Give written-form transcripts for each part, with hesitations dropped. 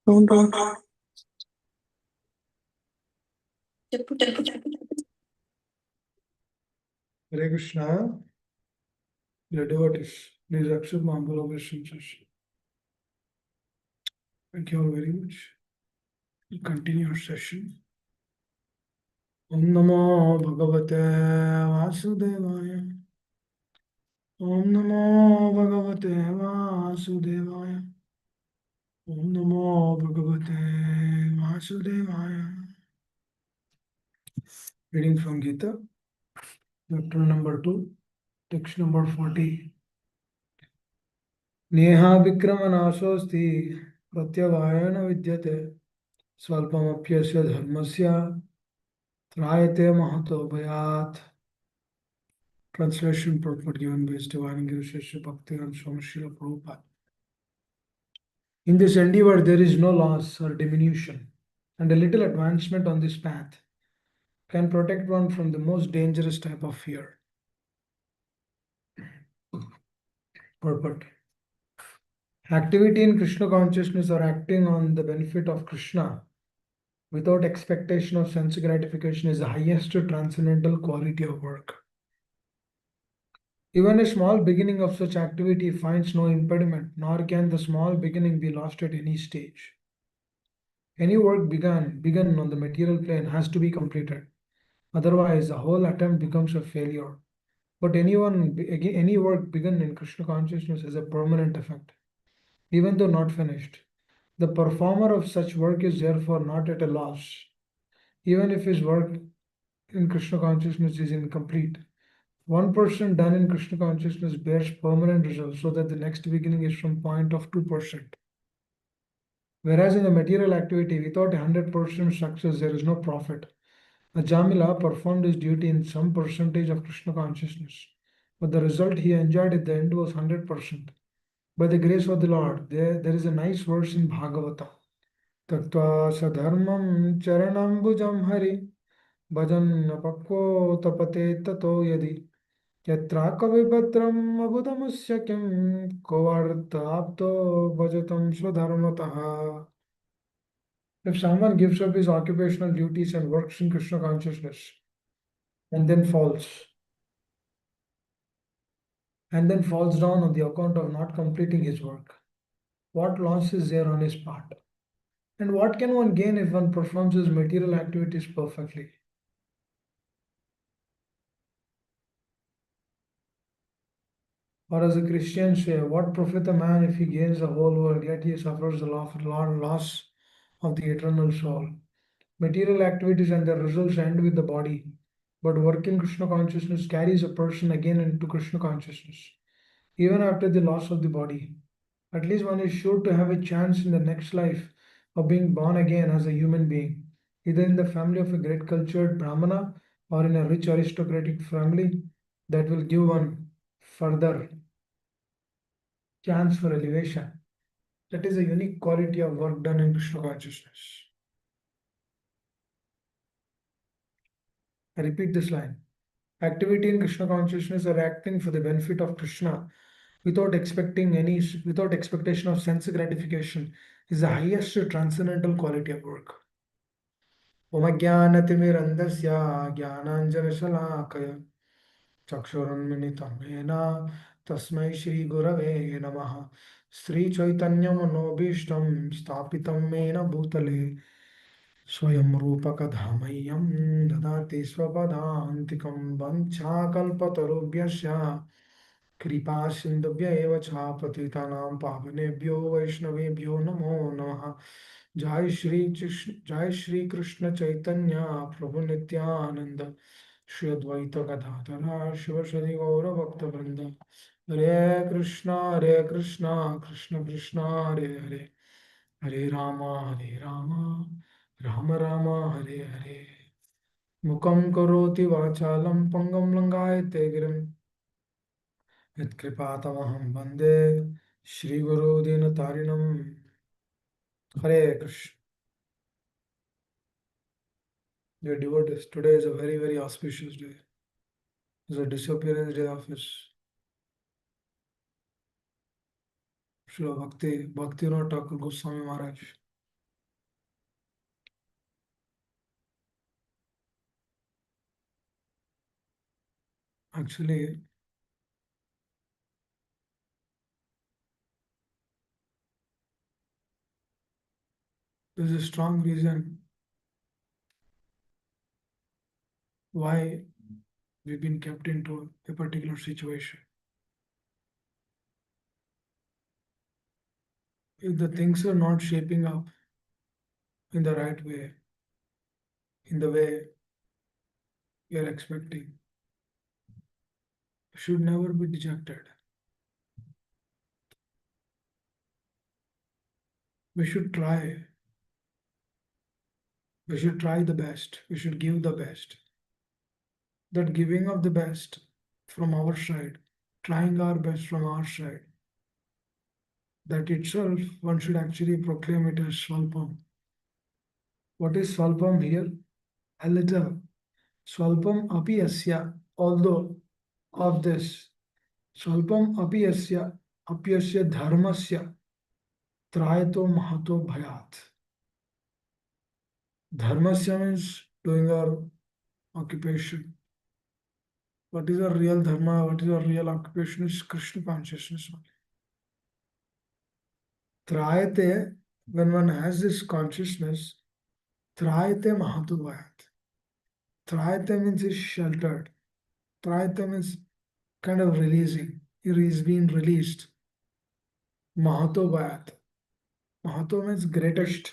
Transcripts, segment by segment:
Don't Hare Krishna, the devotees, please accept my humble obeisances. Thank you all very much. We'll continue our session. Om Namo Bhagavate Vasudevaya. Om Namo Bhagavate Vasudevaya. Om Namo Bhagavate Vasudevaya. Reading from Gita, chapter number 2, text number 40. Neha Vikramanasosti Pratyavayana Vidyate Swalpamapyasya Dharmasya Trayate Mahato Bhayat. Translation purport given by His Divine Guru Shri Bhaktivedanta Swami Srila Prabhupada. In this endeavor, there is no loss or diminution, and a little advancement on this path can protect one from the most dangerous type of fear. Purport. Activity in Krishna consciousness or acting on the benefit of Krishna without expectation of sense gratification is the highest transcendental quality of work. Even a small beginning of such activity finds no impediment, nor can the small beginning be lost at any stage. Any work begun on the material plane has to be completed. Otherwise, the whole attempt becomes a failure. But any work begun in Krishna consciousness has a permanent effect, even though not finished. The performer of such work is therefore not at a loss, even if his work in Krishna consciousness is incomplete. 1% done in Krishna consciousness bears permanent results, so that the next beginning is from point of 2%. Whereas in the material activity, without 100% success, there is no profit. A Jamila performed his duty in some percentage of Krishna consciousness, but the result he enjoyed at the end was 100%. By the grace of the Lord, there is a nice verse in Bhagavata. Tattva sadharmam charanambujam hari bhajan pakko tapate tato yadi yatra kavibhadram abhudamusya kim kovartapto bhajatam swadharmataha. If someone gives up his occupational duties and works in Krishna consciousness and then falls down on the account of not completing his work, what loss is there on his part? And what can one gain if one performs his material activities perfectly? Or as the Christians say, what profit a man if he gains the whole world, yet he suffers the loss of the eternal soul? Material activities and their results end with the body, but work in Krishna consciousness carries a person again into Krishna consciousness, even after the loss of the body. At least one is sure to have a chance in the next life of being born again as a human being, either in the family of a great cultured Brahmana or in a rich aristocratic family that will give one further chance for elevation. That is a unique quality of work done in Krishna consciousness. I repeat this line. Activity in Krishna consciousness or acting for the benefit of Krishna without expectation of sense gratification is the highest transcendental quality of work. Omajnanatimirandasya jnananjanashalakaya चक्षुरुन्मिलितं येन तस्मै श्रीगुरवे नमः श्रीचैतन्यमनोभीष्टं स्थापितं येन भूतले स्वयं रूपकधामह्यं ददाति स्वपदान्तिकं वञ्चाकल्पतरुभ्यश्च कृपा सिन्धुभ्य एव च पतितानां पावनेभ्यो वैष्णवेभ्यो नमो नमः जय श्री कृष्ण चैतन्य प्रभु नित्यानंद श्री अद्वैत गदाधर शिवसदि गौर भक्तवृंद हरे कृष्णा कृष्ण कृष्ण हरे हरे हरे राम राम राम हरे हरे मुखं करोति वाचालं पंगं लंघयते गिरिं यत्कृपातमहं वन्दे श्रीगुरो दीनतारिणं हरे Krishna. Dear devotees, today is a very, very auspicious day. It's a disappearance day of His Srila Bhaktivinoda Thakur Goswami Maharaj. Actually, there's a strong reason why we've been kept into a particular situation. If the things are not shaping up in the right way, in the way you're expecting, you should never be dejected. We should try. We should try the best. We should give the best. That giving of the best from our side, trying our best from our side, that itself one should actually proclaim it as Swalpam. What is Swalpam here? A little. Swalpam api asya, although of this, Swalpam api asya, apyasya dharmasya, trayato mahato bhayat. Dharmasya means doing our occupation. What is our real dharma? What is our real occupation? Is Krishna consciousness. Trayate, when one has this consciousness, trayate mahato bhayat. Trayate means is sheltered. Trayate means kind of releasing. He is being released. Mahato bhayat. Mahato means greatest.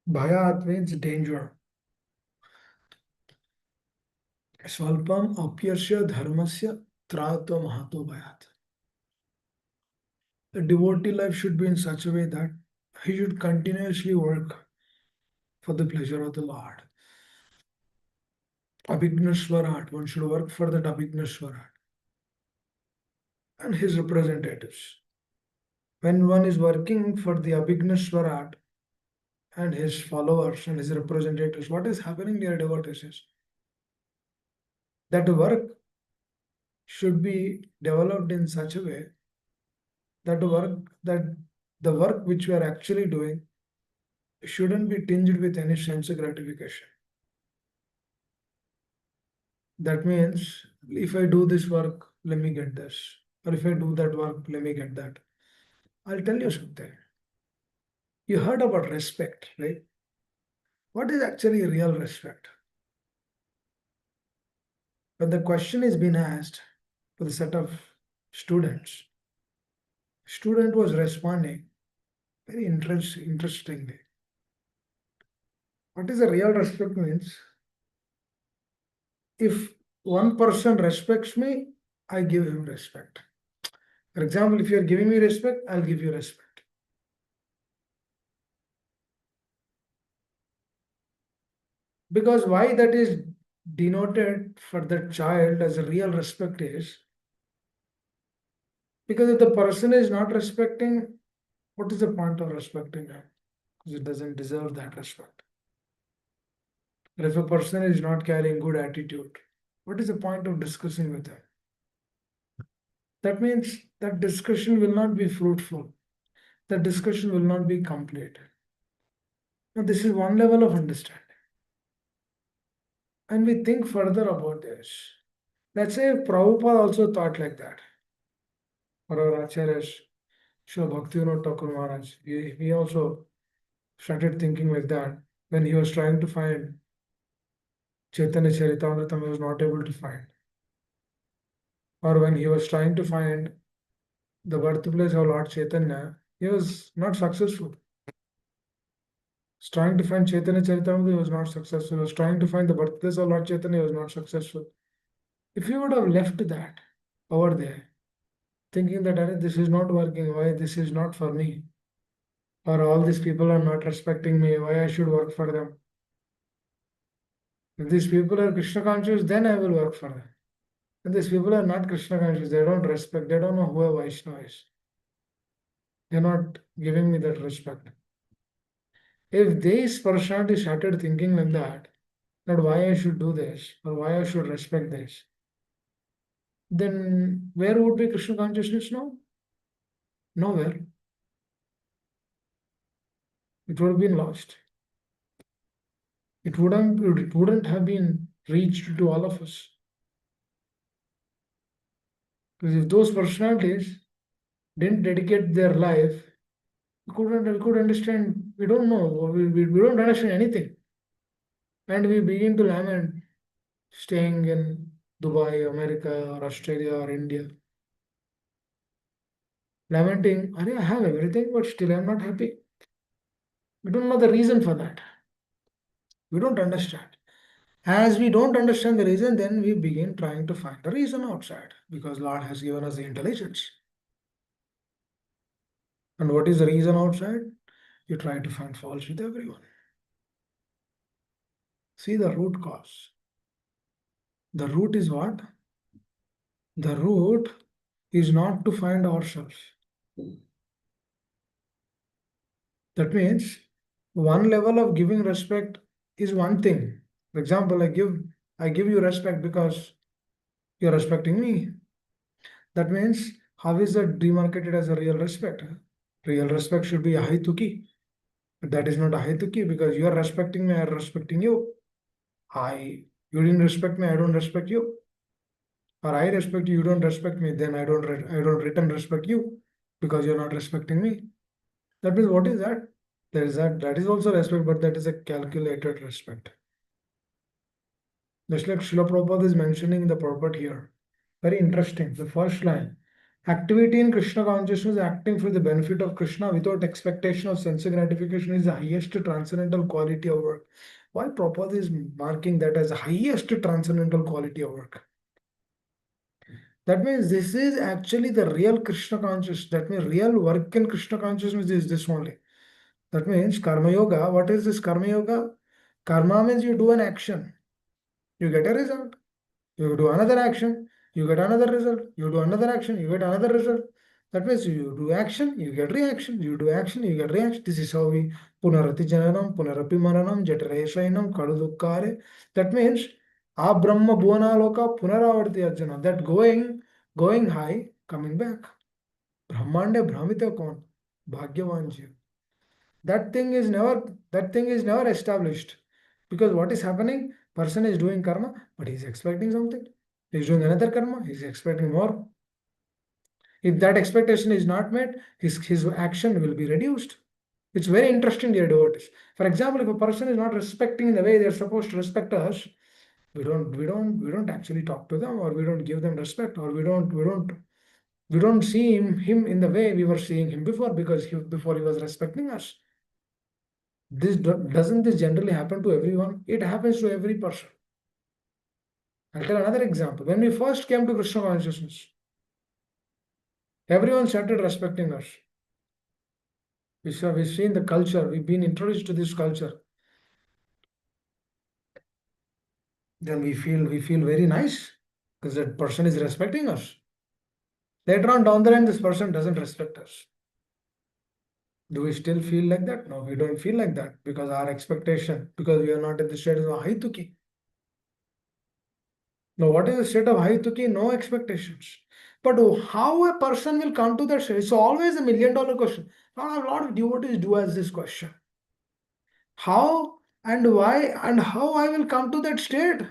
Bhayat means danger. Svalpam apyasya dharmasya trayato mahato bhayat. The devotee life should be in such a way that he should continuously work for the pleasure of the Lord. Abhignaswarat, one should work for that Abhignaswarat and his representatives. When one is working for the Abhignaswarat and his followers and his representatives, what is happening, dear devotees, is that work should be developed in such a way that the work which we are actually doing shouldn't be tinged with any sense of gratification. That means if I do this work, let me get this. Or if I do that work, let me get that. I'll tell you something. You heard about respect, right? What is actually real respect? When the question is being asked for the set of students, student was responding very interestingly. What is a real respect means? If one person respects me, I give him respect. For example, if you're giving me respect, I'll give you respect. Because why that is denoted for that child as a real respect is because if the person is not respecting, what is the point of respecting him? Because it doesn't deserve that respect. But if a person is not carrying good attitude, what is the point of discussing with him? That means that discussion will not be fruitful. That discussion will not be complete. Now, this is one level of understanding. And we think further about this. Let's say Prabhupada also thought like that. Or our Acharyas, Srila Bhaktivinoda Thakur Maharaj, he also started thinking like that when he was trying to find Chaitanya Charitamrita, he was not able to find. Or when he was trying to find the birthplace of Lord Chaitanya, he was not successful. Was trying to find Chaitanya Charitamrita, he was not successful. He was trying to find the birthplace of Lord Chaitanya, he was not successful. If you would have left that over there, thinking that this is not working, why this is not for me, or all these people are not respecting me, why I should work for them. If these people are Krishna conscious, then I will work for them. If these people are not Krishna conscious, they don't respect, they don't know who a Vaishnava is. They're not giving me that respect. If this personality started thinking like that why I should do this or why I should respect this, then where would be Krishna consciousness now? Nowhere. It would have been lost. It wouldn't have been reached to all of us. Because if those personalities didn't dedicate their life, we could understand, we don't know, we don't understand anything. And we begin to lament staying in Dubai, America, or Australia, or India. Lamenting, I have everything, but still I'm not happy. We don't know the reason for that. We don't understand. As we don't understand the reason, then we begin trying to find the reason outside because Lord has given us the intelligence. And what is the reason outside? You try to find faults with everyone. See the root cause. The root is what? The root is not to find ourselves. That means one level of giving respect is one thing. For example, I give you respect because you're respecting me. That means how is that demarcated as a real respect? Real respect should be a haituki. But that is not a haituki because you are respecting me, I am respecting you. You didn't respect me, I don't respect you. Or I respect you, you don't respect me, then I don't return respect you because you're not respecting me. That means what is that? That is also respect, but that is a calculated respect. Just like Srila Prabhupada is mentioning the purport here. Very interesting. The first line. Activity in Krishna consciousness, acting for the benefit of Krishna without expectation of sense gratification, is the highest transcendental quality of work. Why Prabhupada is marking that as the highest transcendental quality of work? That means this is actually the real Krishna consciousness. That means real work in Krishna consciousness is this only. That means Karma Yoga. What is this Karma Yoga? Karma means you do an action, you get a result. You do another action, you get another result. You do another action, you get another result. That means you do action, you get reaction. You do action, you get reaction. This is how we punarati jananam, punarapi maranam, jatareshainam, kadudukkare. That means a Brahma Bhuvana Loka Punaravarti Arjuna. That going high, coming back. Brahmande Brahmita Kon, Bhagyavan Jiv. That thing is never established. Because what is happening? Person is doing karma, but he's expecting something. He's doing another karma, he's expecting more. If that expectation is not met, his action will be reduced. It's very interesting, dear devotees. For example, if a person is not respecting in the way they're supposed to respect us, we don't actually talk to them, or we don't give them respect, or we don't see him in the way we were seeing him before, because before he was respecting us. Doesn't this generally happen to everyone? It happens to every person. I'll tell another example. When we first came to Krishna consciousness, everyone started respecting us. We've seen the culture, we've been introduced to this culture. Then we feel very nice because that person is respecting us. Later on down the line, this person doesn't respect us. Do we still feel like that? No, we don't feel like that because our expectation, because we are not in the state of Haituki. Now, what is the state of Haituki? No expectations. But how a person will come to that state? It's always $1 million question. A lot of devotees do ask this question. How and why and how I will come to that state?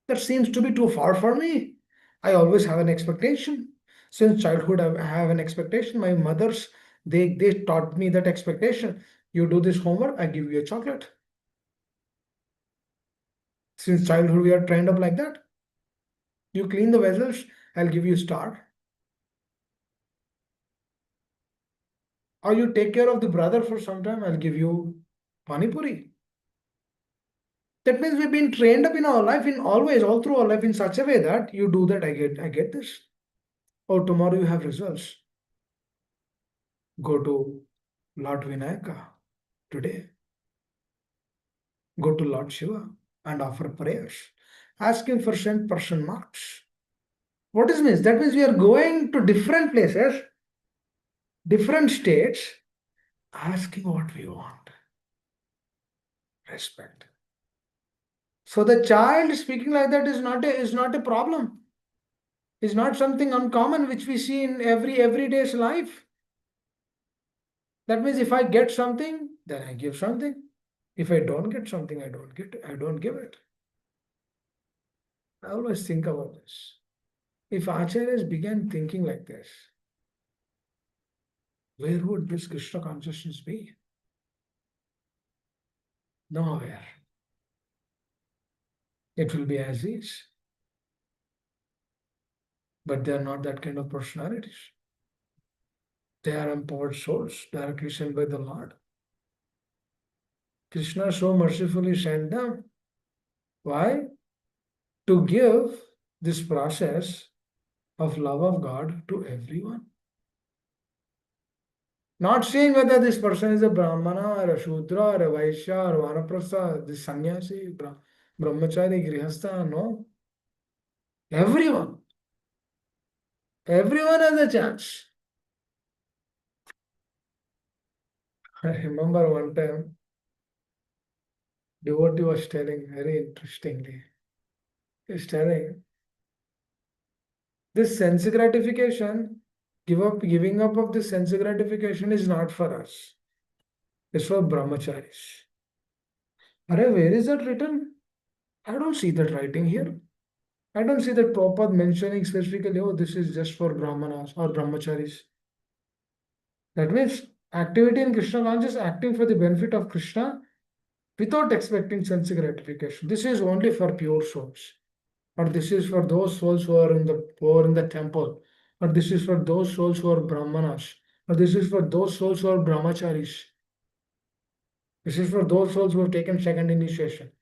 That seems to be too far for me. I always have an expectation. Since childhood, I have an expectation. My mothers, they taught me that expectation. You do this homework, I give you a chocolate. Since childhood, we are trained up like that. You clean the vessels, I'll give you a star. Or you take care of the brother for some time, I'll give you pani puri. That means we've been trained up in our life, in always, all through our life, in such a way that you do that, I get this. Or tomorrow you have results. Go to Lord Vinayaka today. Go to Lord Shiva and offer prayers. Ask him for 100% marks. What does it mean? That means we are going to different places, different states, asking what we want. Respect. So the child speaking like that is not a problem. It's not something uncommon which we see in everyday's life. That means if I get something, then I give something. If I don't get something, I don't give it. I always think about this. If acharyas began thinking like this, where would this Krishna consciousness be? Nowhere. It will be as is. But they are not that kind of personalities. They are empowered souls directly sent by the Lord. Krishna so mercifully sent them. Why? To give this process of love of God to everyone. Not seeing whether this person is a Brahmana or a Shudra or a Vaishya or Vanaprastha, this sannyasi, brahmachari, grihastha, no. Everyone. Everyone has a chance. I remember one time, devotee was telling very interestingly. He's telling this sense gratification, giving up of this sense gratification is not for us. It's for brahmacharis. Arey, where is that written? I don't see that writing here. I don't see that Prabhupada mentioning specifically, oh, this is just for brahmanas or brahmacharis. That means activity in Krishna consciousness acting for the benefit of Krishna without expecting sense gratification. This is only for pure souls. Or this is for those souls who are in the temple. Or this is for those souls who are brahmanas. Or this is for those souls who are brahmacharis. This is for those souls who have taken second initiation.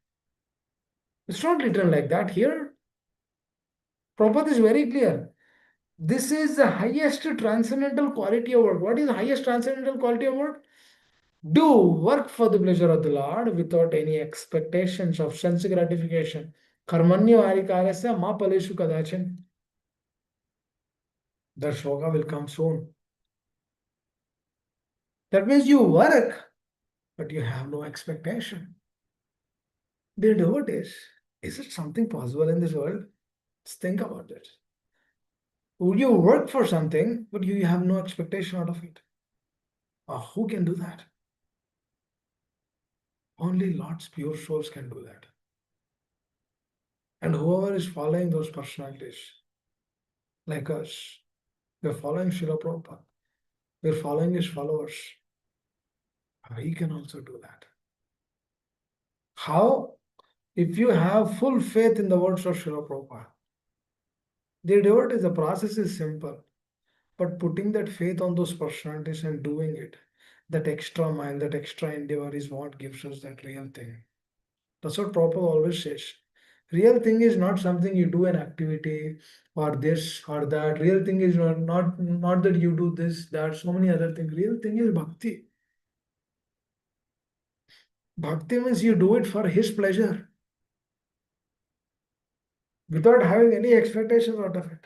It's not written like that here. Prabhupada is very clear. This is the highest transcendental quality of work. What is the highest transcendental quality of work? Do work for the pleasure of the Lord without any expectations of sense gratification. Karmanya varikarasya ma paleshu kadachan. The shloka will come soon. That means you work, but you have no expectation. Dear devotees, is it something possible in this world? Just think about it. Would you work for something, but you have no expectation out of it? Who can do that? Only Lord's pure souls can do that. And whoever is following those personalities, like us, we're following Srila Prabhupada, we're following his followers. We can also do that. How? If you have full faith in the words of Srila Prabhupada. Dear devotees, the process is simple. But putting that faith on those personalities and doing it, that extra mile, that extra endeavor is what gives us that real thing. That's what Prabhupada always says. Real thing is not something you do an activity or this or that. Real thing is not that you do this, that, so many other things. Real thing is bhakti. Bhakti means you do it for his pleasure without having any expectations out of it.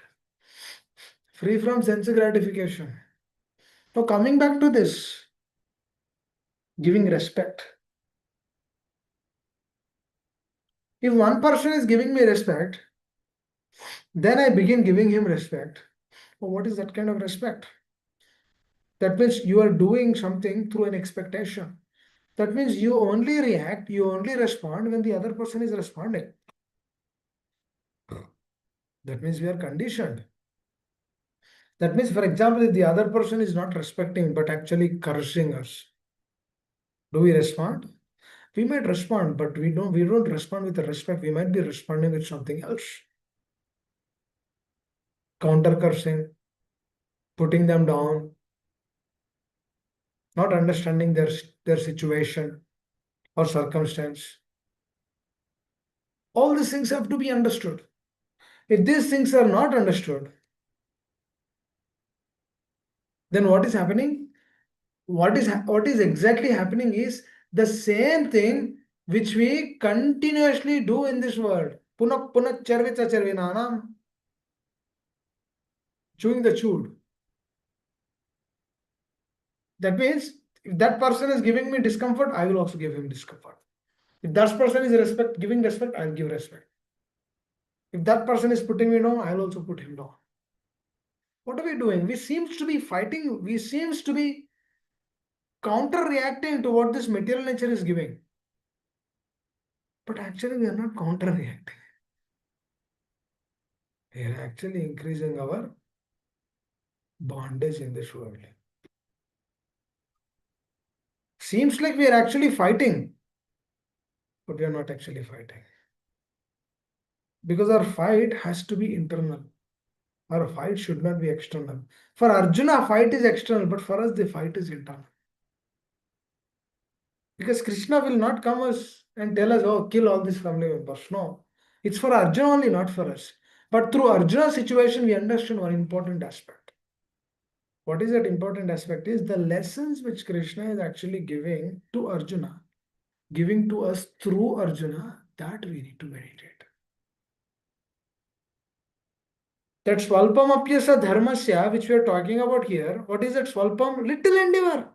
Free from sense gratification. Now coming back to this, giving respect. If one person is giving me respect, then I begin giving him respect. Well, what is that kind of respect? That means you are doing something through an expectation. That means you only react, you only respond when the other person is responding. That means we are conditioned. That means, for example, if the other person is not respecting but actually cursing us, do we respond? We might respond, but we don't respond with the respect. We might be responding with something else. Counter cursing, putting them down, not understanding their situation or circumstance. All these things have to be understood. If these things are not understood, then what is happening? What is exactly happening is the same thing which we continuously do in this world. Punak punak charvita charvinanam, chewing the chewed. That means if that person is giving me discomfort, I will also give him discomfort. If that person is giving respect, I'll give respect. If that person is putting me down, I'll also put him down. What are we doing? We seems to be fighting. We seems to be counter reacting to what this material nature is giving. But actually, we are not counter reacting. We are actually increasing our bondage in this world. Seems like we are actually fighting, but we are not actually fighting. Because our fight has to be internal. Our fight should not be external. For Arjuna, fight is external, but for us, the fight is internal. Because Krishna will not come us and tell us, oh, kill all these family members. No. It's for Arjuna only, not for us. But through Arjuna's situation, we understand one important aspect. What is that important aspect? Is the lessons which Krishna is actually giving to Arjuna, giving to us through Arjuna, that we need to meditate. That Swalpam Apyasa Dharmasya, which we are talking about here, what is that Swalpam? Little endeavor.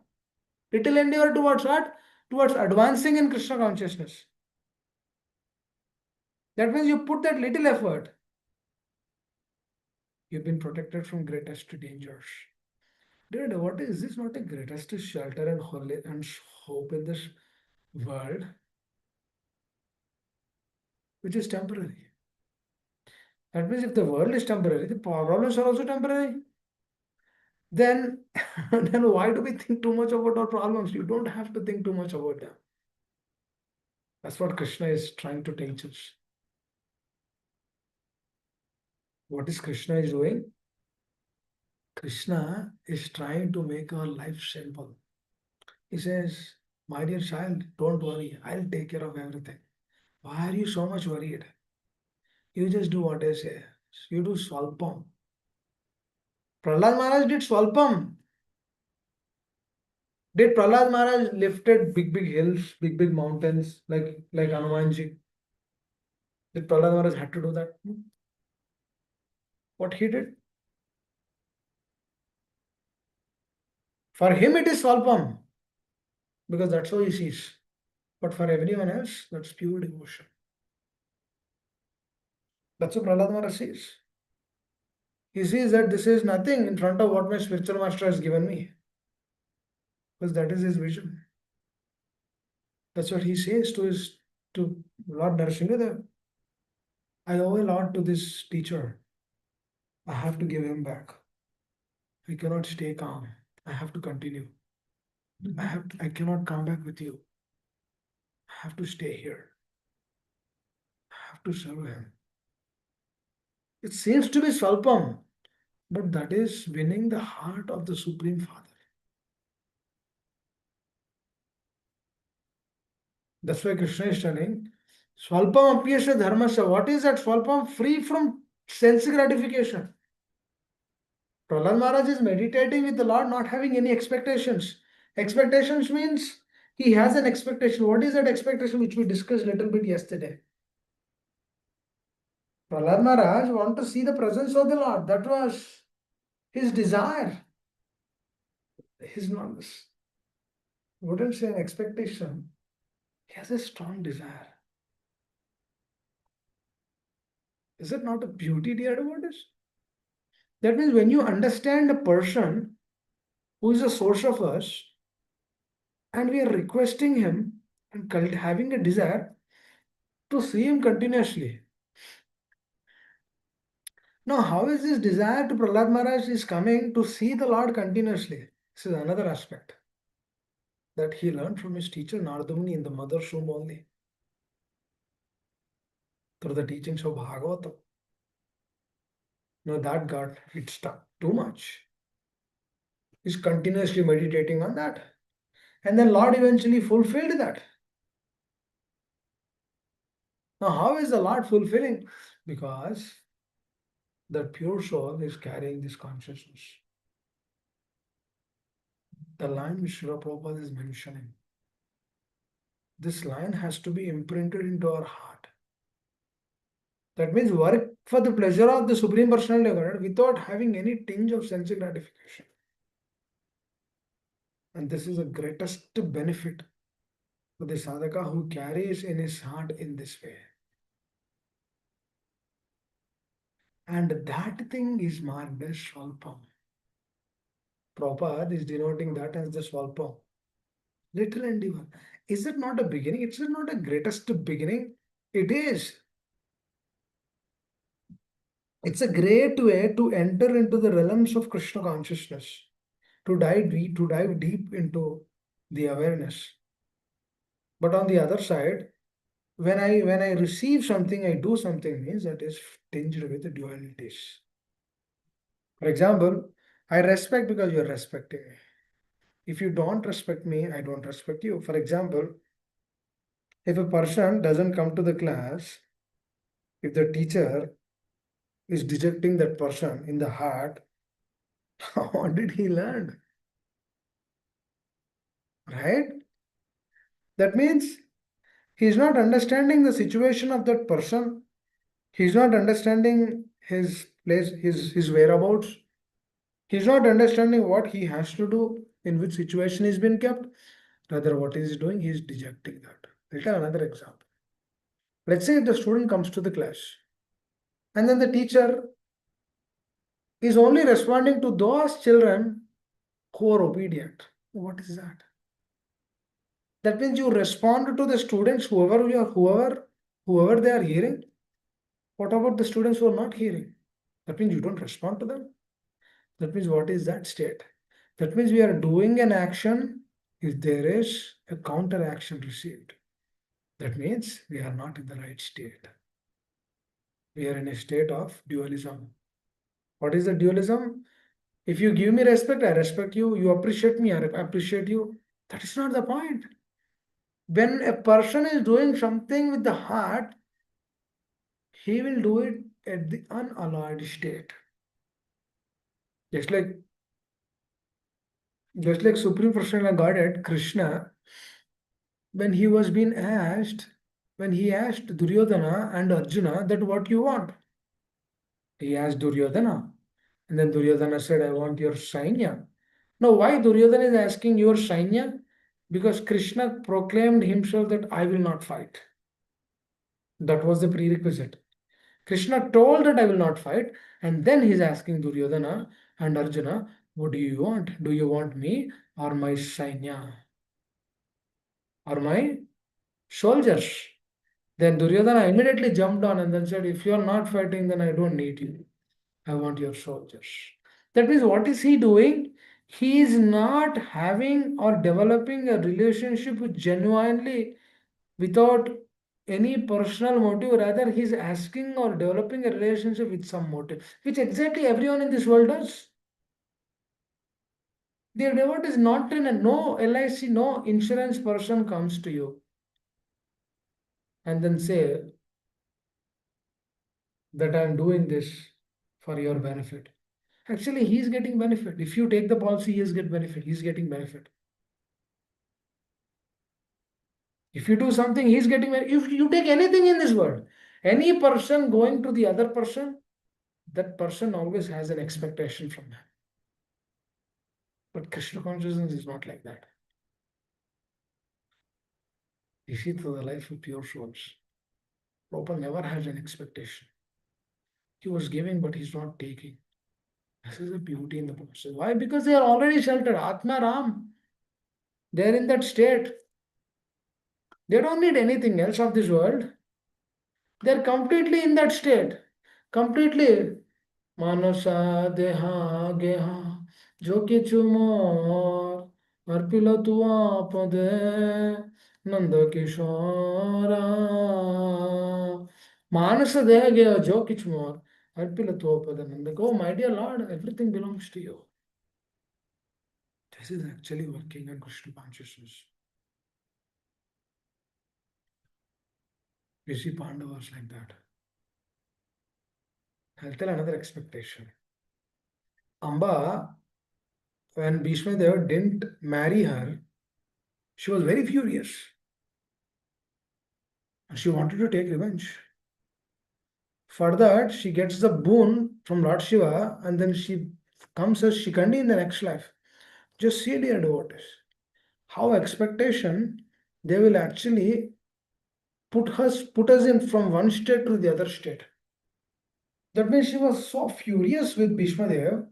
Little endeavor towards what? Towards advancing in Krishna consciousness. That means you put that little effort. You've been protected from greatest dangers. Dude, what is this? Not a greatest shelter and hope in this world, which is temporary. That means if the world is temporary, the problems are also temporary. Then, then why do we think too much about our problems? You don't have to think too much about them. That's what Krishna is trying to teach us. What is Krishna is doing? Krishna is trying to make our life simple. He says, my dear child, don't worry. I'll take care of everything. Why are you so much worried? You just do what I say. You do Swalpam. Prahlad Maharaj did Swalpam. Did Prahlad Maharaj lifted big hills, big mountains like Hanumanji? Did Prahlad Maharaj had to do that? What he did? For him it is Swalpam because that's how he sees. But for everyone else, that's pure devotion. That's what Prahlad Maharaj sees. He sees that this is nothing in front of what my spiritual master has given me. Because that is his vision. That's what he says to Lord Narasimhadev. I owe a lot to this teacher. I have to give him back. I cannot stay calm. I have to continue. I cannot come back with you. I have to stay here. I have to serve him. It seems to be Svalpam, but that is winning the heart of the Supreme Father. That's why Krishna is telling, Swalpam apyasya dharmasya. What is that Swalpam? Free from sense gratification. Prahlad Maharaj is meditating with the Lord, not having any expectations. Expectations means he has an expectation. What is that expectation which we discussed a little bit yesterday? Prahlad Maharaj want to see the presence of the Lord. That was his desire. His not, wouldn't say an expectation. He has a strong desire. Is it not a beauty, dear devotees? That means when you understand a person who is a source of us, and we are requesting him and having a desire to see him continuously. Now, how is this desire to Prahlad Maharaj is coming to see the Lord continuously? This is another aspect that he learned from his teacher Nardamuni in the mother's womb only, through the teachings of Bhagavatam. Now that got it stuck too much. He's continuously meditating on that. And then Lord eventually fulfilled that. Now, how is the Lord fulfilling? Because that pure soul is carrying this consciousness. The line which Srila Prabhupada is mentioning, this line has to be imprinted into our heart. That means work for the pleasure of the Supreme Personality of Godhead without having any tinge of sense gratification. And this is the greatest benefit for the sadhaka who carries in his heart in this way. And that thing is marked as Svalpam. Prabhupada is denoting that as the Svalpam. Little endeavor. Is it not a beginning? It's not a greatest beginning. It is. It's a great way to enter into the realms of Krishna consciousness, to dive deep into the awareness. But on the other side, when I receive something, I do something means that is tinged with the dualities. For example, I respect because you're respecting me. If you don't respect me, I don't respect you. For example, if a person doesn't come to the class, if the teacher is dejecting that person in the heart, what did he learn? Right? That means he's not understanding the situation of that person. He's not understanding his place, his whereabouts. He's not understanding what he has to do, in which situation he's been kept. Rather, what he's doing, he's dejecting that. I'll tell another example. Let's say the student comes to the class, and then the teacher is only responding to those children who are obedient. What is that? That means you respond to the students, whoever they are hearing. What about the students who are not hearing? That means you don't respond to them. That means what is that state? That means we are doing an action if there is a counter action received. That means we are not in the right state. We are in a state of dualism. What is the dualism? If you give me respect, I respect you. You appreciate me, I appreciate you. That is not the point. When a person is doing something with the heart, he will do it at the unalloyed state. Just like just like Supreme Personal Godhead, Krishna, when he was being asked, when he asked Duryodhana and Arjuna that what you want, he asked Duryodhana, and then Duryodhana said, I want your Sainya. Now, why Duryodhana is asking your Sainya? Because Krishna proclaimed himself that I will not fight. That was the prerequisite. Krishna told that I will not fight, and then he's asking Duryodhana and Arjuna, what do you want? Do you want me or my Sainya? Or my soldiers? Then Duryodhana immediately jumped on and then said, if you are not fighting, then I don't need you. I want your soldiers. That means what is he doing? He is not having or developing a relationship genuinely without any personal motive. Rather, he's asking or developing a relationship with some motive, which exactly everyone in this world does. Their devotee is not in a no LIC, no insurance person comes to you and then say that I'm doing this for your benefit. Actually, he's getting benefit. If you take the policy, he's get benefit. He's getting benefit. If you do something, he's getting benefit. If you take anything in this world, any person going to the other person, that person always has an expectation from him. But Krishna consciousness is not like that. You see, through the life of pure souls, Prabhupada never has an expectation. He was giving, but he's not taking. This is the beauty in the process. Why? Because they are already sheltered. Atma Ram. They're in that state. They don't need anything else of this world. They're completely in that state. Completely. Manasa deha geha joki chumor arpila tua pade nanda kishora. Manasa deha geha joki chumor arpila tua pade nanda. Oh, my dear Lord, everything belongs to you. This is actually working on Krishna consciousness. We see Pandavas like that. I'll tell another expectation. Amba, when Bhishma Deva didn't marry her, she was very furious. And she wanted to take revenge. For that, she gets the boon from Lord Shiva and then she comes as Shikandi in the next life. Just see, dear devotees, how expectation they will actually put us in from one state to the other state. That means she was so furious with Bhishma Deva.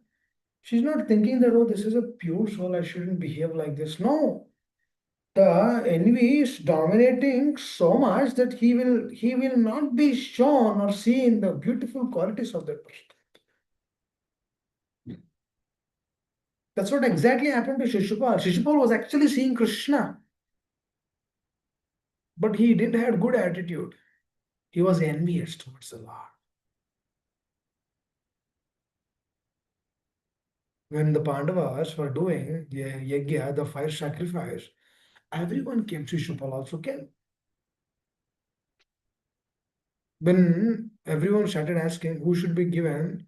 She's not thinking that, oh, this is a pure soul, I shouldn't behave like this. No. The envy is dominating so much that he will not be shown or seen the beautiful qualities of that person. That's what exactly happened to Shishupal. Shishupal was actually seeing Krishna, but he didn't have good attitude. He was envious towards the Lord. When the Pandavas were doing the yajna, the fire sacrifice, everyone came. Shishupal also came. When everyone started asking who should be given,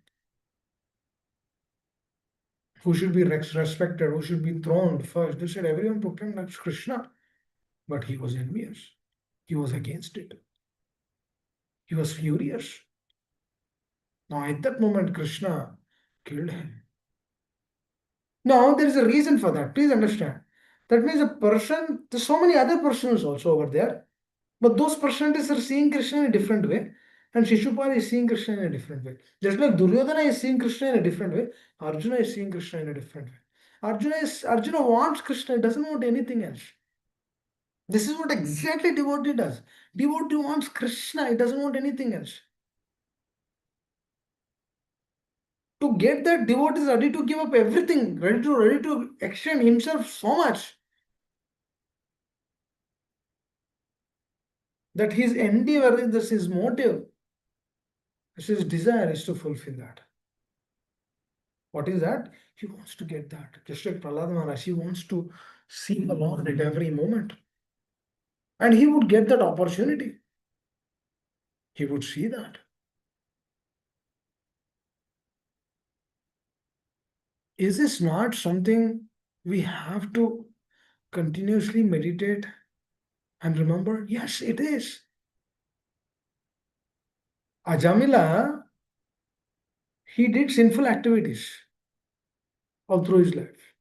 who should be respected, who should be throned first, they said everyone proclaimed that's Krishna. But he was envious. He was against it. He was furious. Now, at that moment, Krishna killed him. Now, there is a reason for that. Please understand. That means a person, there's so many other persons also over there, but those personages are seeing Krishna in a different way, and Shishupal is seeing Krishna in a different way. Just like Duryodhana is seeing Krishna in a different way, Arjuna is seeing Krishna in a different way. Arjuna wants Krishna, he doesn't want anything else. This is what exactly devotee does. Devotee wants Krishna, he doesn't want anything else. To get that, devotee is ready to give up everything, ready to extend himself so much that his endeavor, this his motive, his desire is to fulfill that. What is that? He wants to get that. Just like Prahlad Maharaj, he wants to see the Lord at every moment. And he would get that opportunity. He would see that. Is this not something we have to continuously meditate and remember? Yes, it is. Ajamila, he did sinful activities all through his life.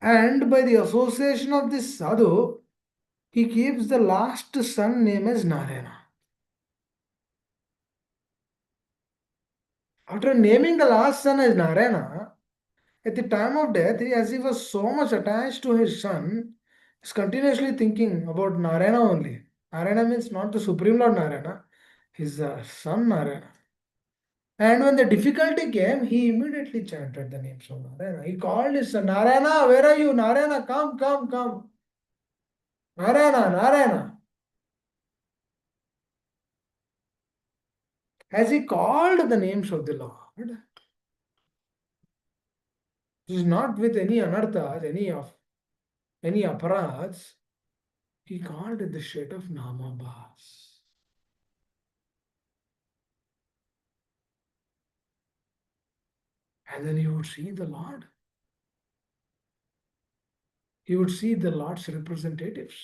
And by the association of this sadhu, he keeps the last son name as Narayana. After naming the last son as Narayana, at the time of death, as he was so much attached to his son, he's continuously thinking about Narayana only. Narayana means not the Supreme Lord Narayana, his son Narayana. And when the difficulty came, he immediately chanted the names of Narayana. He called his son, Narayana, where are you? Narayana, come, come, come. Narayana, Narayana. As he called the names of the Lord, this is not with any anarthas, any aparats, he called in the shade of Namabhas. And then he would see the Lord. He would see the Lord's representatives,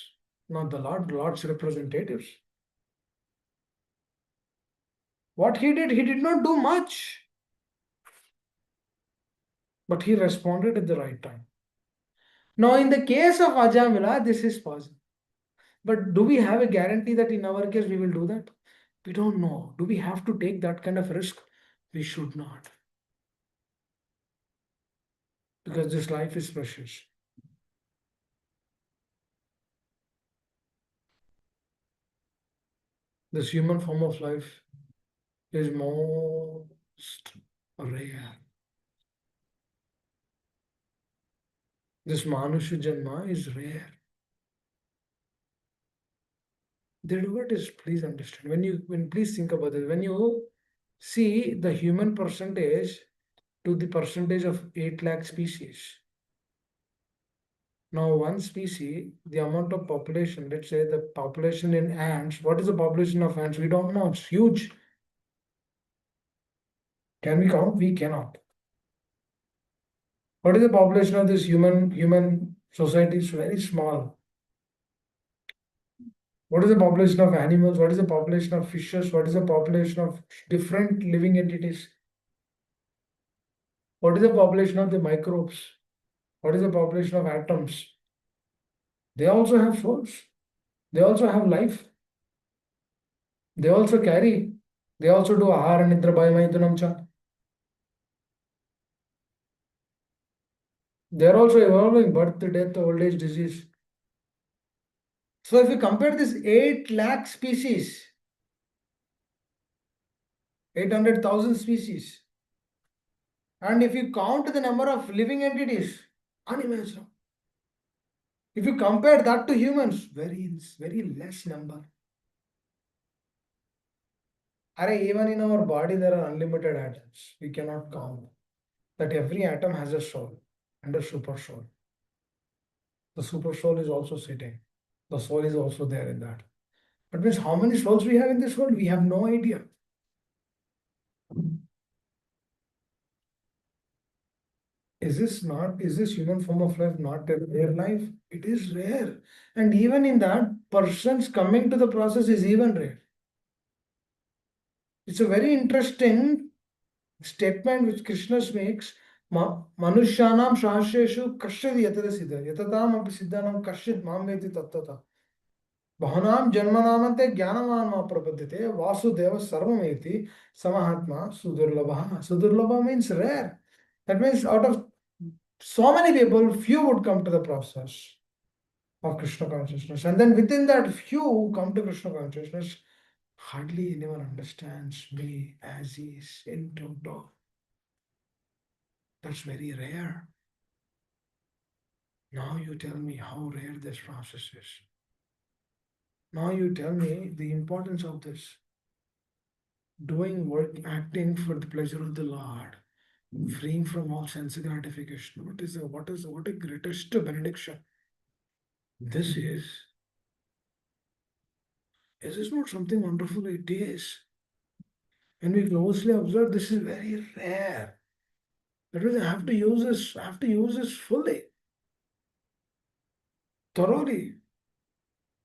not the Lord, Lord's representatives. What he did not do much, but he responded at the right time. Now, in the case of Ajamila, this is possible. But do we have a guarantee that in our case we will do that? We don't know. Do we have to take that kind of risk? We should not. Because this life is precious. This human form of life is most rare. This Manusha Janma is rare. The devotees, please understand. Please think about it. When you see the human percentage to the percentage of 8 lakh species. Now, one species, the amount of population, let's say the population in ants, what is the population of ants? We don't know. It's huge. Can we count? We cannot. What is the population of this human society? It's very small. What is the population of animals? What is the population of fishes? What is the population of different living entities? What is the population of the microbes? What is the population of atoms? They also have souls. They also have life. They also carry. They also do ahara nidra bhaya maithunam cha. They are also evolving: birth, death, old age, disease. So if you compare this 8 lakh species, 800,000 species, and if you count the number of living entities, unimaginable. If you compare that to humans, very less number. Even in our body, there are unlimited atoms. We cannot count that every atom has a soul and a super soul. The super soul is also sitting. The soul is also there in that. That means how many souls we have in this world? We have no idea. Is this human form of life not a rare life? It is rare. And even in that, persons coming to the process is even rare. It's a very interesting statement which Krishna makes. Manushyanam sahasreshu kashid yatata siddha yatatam api siddhanam kashid mamveti tattata Bhavanam janmanamante jnanamanma prapadyate vasudeva sarvameti samahatma sudurlabha. Sudurlabha means rare. That means out of so many people, few would come to the process of Krishna consciousness. And then within that few who come to Krishna consciousness, hardly anyone understands me as is in total. That's very rare. Now you tell me how rare this process is. Now you tell me the importance of this. Doing work, acting for the pleasure of the Lord, freeing from all sense gratification. What a greatest benediction. This is not something wonderful, it is. When we closely observe, this is very rare. That means I have to use this fully, thoroughly.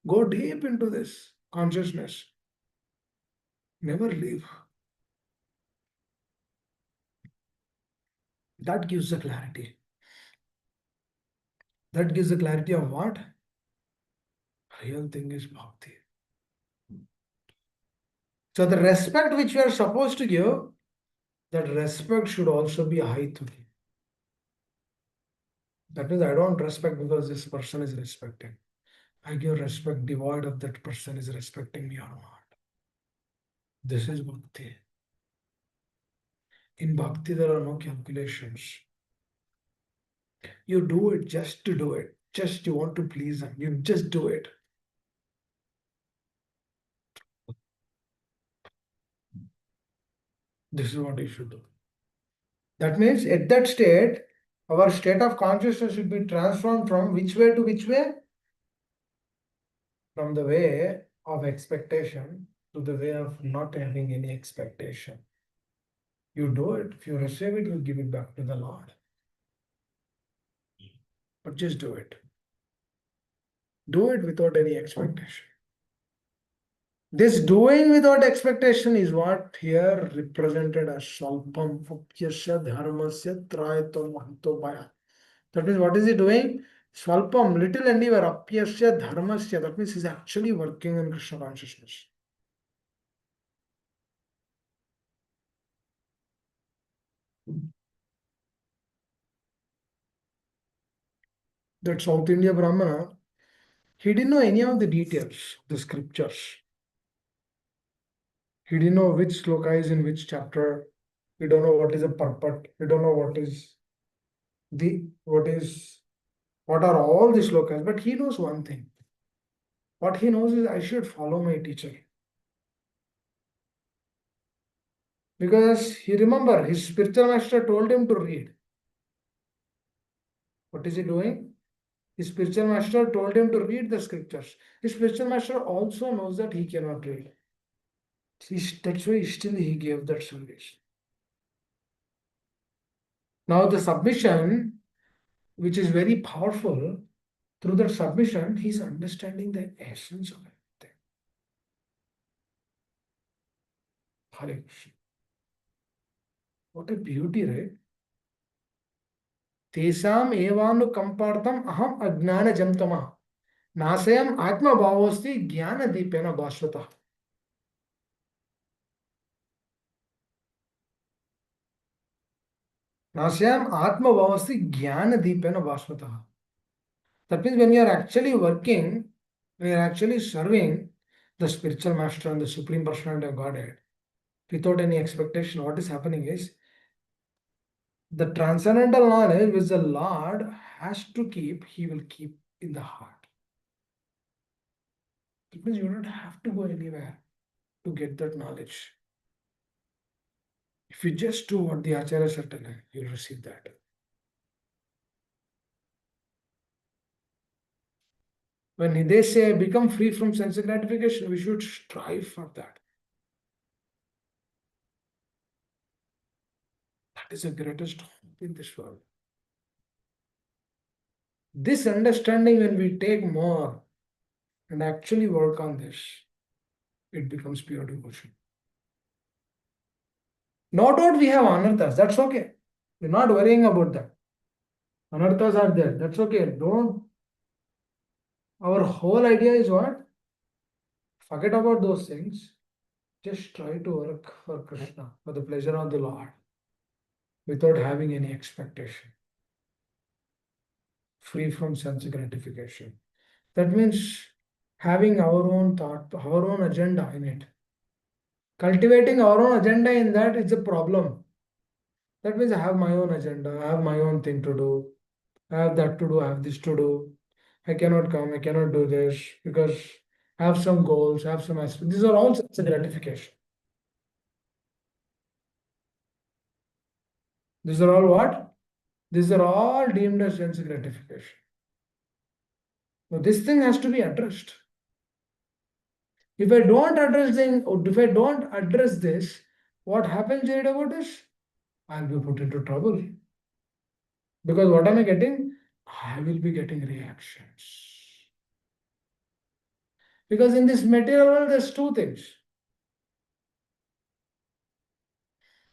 Go deep into this consciousness. Never leave. That gives the clarity. That gives the clarity of what? Real thing is bhakti. So the respect which we are supposed to give, that respect should also be high to me. That means I don't respect because this person is respecting. I give respect devoid of that person is respecting me or not. This is bhakti. In bhakti, there are no calculations. You do it just to do it. Just you want to please them. You just do it. This is what you should do. That means at that state, our state of consciousness should be transformed from which way to which way? From the way of expectation to the way of not having any expectation. You do it. If you receive it, you give it back to the Lord. But just do it. Do it without any expectation. This doing without expectation is what here represented as Svalpam Upyasya Dharmasya Trayato Mahantobaya. That means what is he doing? Svalpam, little endeavor, Apyasya Dharmasya. That means he's actually working in Krishna consciousness. That South India Brahmana, he didn't know any of the details, the scriptures. He didn't know which sloka is in which chapter. He don't know what is a purport. He don't know what are all the slokas. But he knows one thing. What he knows is I should follow my teacher. Because he remember his spiritual master told him to read. What is he doing? His spiritual master told him to read the scriptures. His spiritual master also knows that he cannot read. That's why still he gave that service. Now the submission, which is very powerful, through that submission, he's understanding the essence of everything. Hare Krishna. What a beauty, right? तेषाम् एवानुकम्पार्थम् अहम् अज्ञानजं नाशयम् आत्मभावोऽस्ति ज्ञानदीपेन भास्वतः. Nasyam Atma Bhavasti Jnana Deepena Bhaswataha. That means when you are actually working, when you are actually serving the spiritual master and the supreme personality of Godhead without any expectation, what is happening is the transcendental knowledge which the Lord has to keep, he will keep in the heart. It means you don't have to go anywhere to get that knowledge. If you just do what the acharyas are telling, you'll receive that. When they say become free from sense gratification, we should strive for that. That is the greatest hope in this world. This understanding, when we take more and actually work on this, it becomes pure devotion. No doubt we have anarthas, that's okay. We're not worrying about that. Anarthas are there, that's okay. Don't. Our whole idea is what? Forget about those things. Just try to work for Krishna, for the pleasure of the Lord, without having any expectation, free from sense gratification. That means having our own thought, our own agenda in it. Cultivating our own agenda in that is a problem. That means I have my own agenda, I have my own thing to do, I have that to do, I have this to do. I cannot come, I cannot do this because I have some goals, I have some aspirations. These are all sense gratification. These are all what? These are all deemed as sense gratification. Now, this thing has to be addressed. If I don't address if I don't address this, what happens here about this? I'll be put into trouble. Because what am I getting? I will be getting reactions. Because in this material world, there's two things.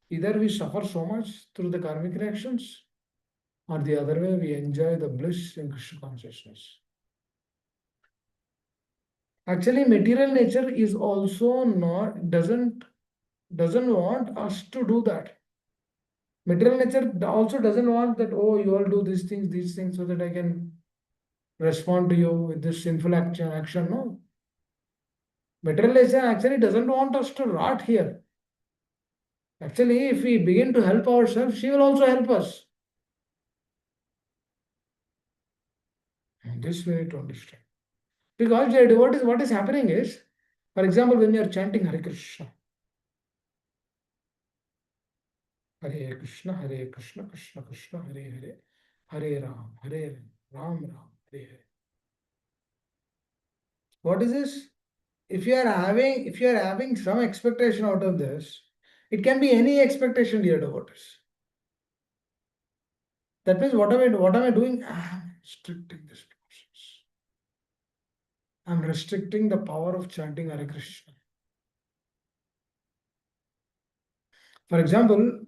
Either we suffer so much through the karmic reactions, or the other way, we enjoy the bliss in Krishna consciousness. Actually, material nature is also not doesn't want us to do that. Material nature also doesn't want that, oh, you all do these things, so that I can respond to you with this sinful action. No. Material nature actually doesn't want us to rot here. Actually, if we begin to help ourselves, she will also help us. And this we need to understand. Because what is happening is, for example, when you are chanting Hare Krishna, Hare Krishna, Krishna Krishna, Hare Hare, Hare Ram, Ram, Hare Hare. What is this? If you are having some expectation out of this, it can be any expectation, dear devotees. That means what am I doing? I'm restricting this process. I'm restricting the power of chanting Hare Krishna. For example,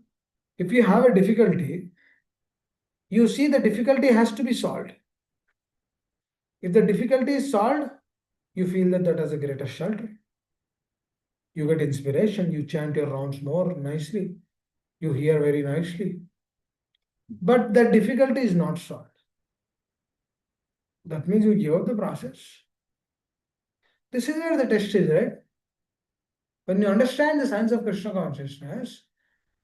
if you have a difficulty, you see the difficulty has to be solved. If the difficulty is solved, you feel that has a greater shelter. You get inspiration, you chant your rounds more nicely, you hear very nicely. But the difficulty is not solved. That means you give up the process. This is where the test is, right? When you understand the science of Krishna consciousness,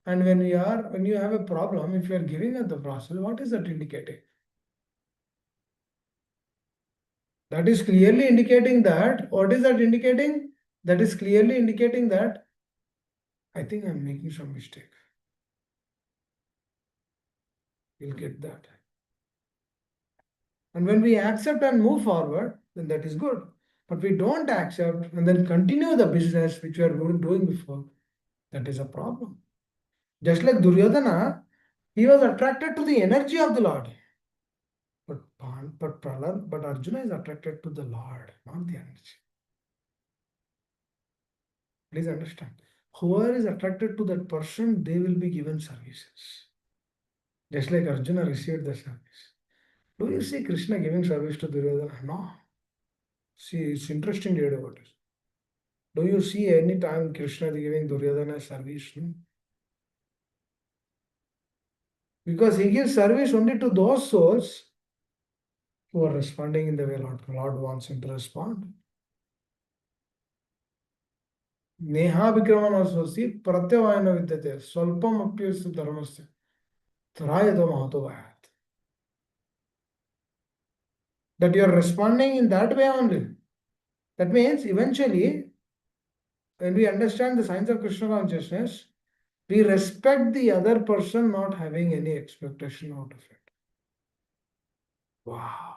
and when you have a problem, if you are giving up the process, what is that indicating? That is clearly indicating that, what is that indicating? That is clearly indicating that I think I'm making some mistake. You'll get that. And when we accept and move forward, then that is good. But we don't accept and then continue the business which we are doing before, that is a problem. Just like Duryodhana, he was attracted to the energy of the Lord. But Arjuna is attracted to the Lord, not the energy. Please understand. Whoever is attracted to that person, they will be given services. Just like Arjuna received the service. Do you see Krishna giving service to Duryodhana? No. See, it's interesting to hear about it. Do you see any time Krishna giving Duryodhana service? No. Because he gives service only to those souls who are responding in the way Lord wants him to respond. नेहाभिक्रमणस्वसि प्रत्यवायन विद्यते स्वल्पम अप्यस्य धर्मस्य त्रायतो महतो भयात्. That you are responding in that way only. That means eventually, when we understand the science of Krishna consciousness, we respect the other person not having any expectation out of it. Wow.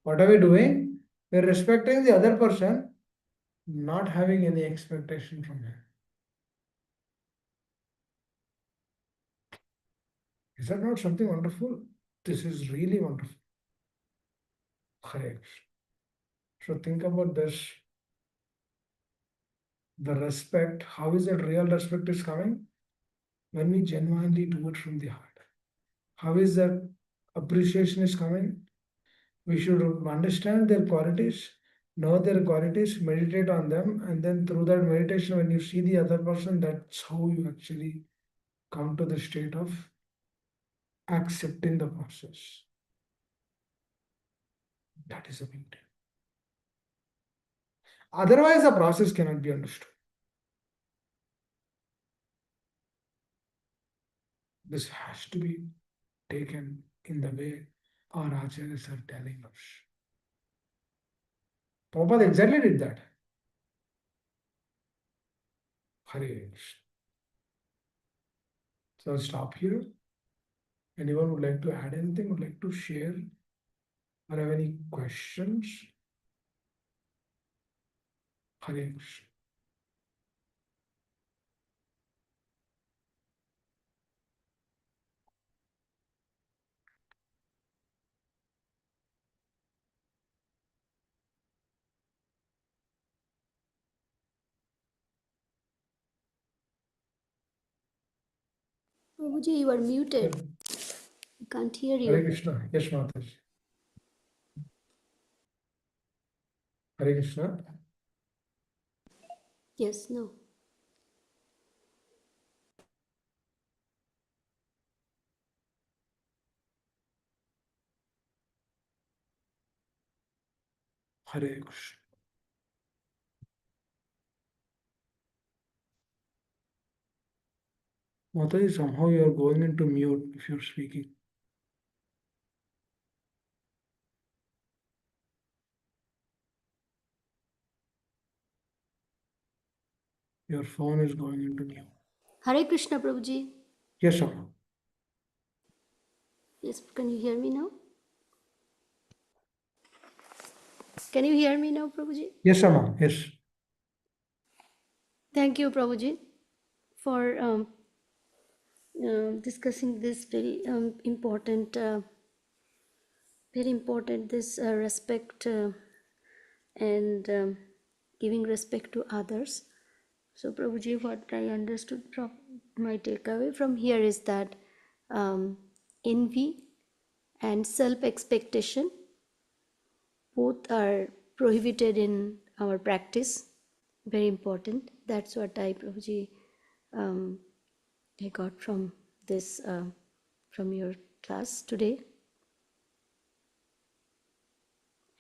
What are we doing? We are respecting the other person not having any expectation from him. Is that not something wonderful? This is really wonderful. Hare Krishna. So think about this. The respect, how is that real respect is coming? When we genuinely do it from the heart. How is that appreciation is coming? We should understand their qualities, know their qualities, meditate on them, and then through that meditation, when you see the other person, that's how you actually come to the state of accepting the process. That is the beauty. Otherwise, the process cannot be understood. This has to be taken in the way our acharyas are telling us. Prabhupada exactly did that. Hare Krishna. So I'll stop here. Anyone would like to add anything, would like to share, or have any questions? Hare Krishna. Prabhuji, you are muted. I can't hear Hare you. Krishna. Yes, Mataji. Hare Krishna. Yes, no. Hare Krishna. Mataji, somehow you are going into mute if you're speaking. Your phone is going into mute. Hare Krishna, Prabhuji. Yes, Amma. Yes, can you hear me now? Can you hear me now, Prabhuji? Yes, Amma. Yes. Thank you, Prabhuji, for discussing this very important, this respect and giving respect to others. So, Prabhuji, what I understood from my takeaway from here is that envy and self-expectation both are prohibited in our practice. Very important. That's what I, Prabhuji, I got from this, from your class today.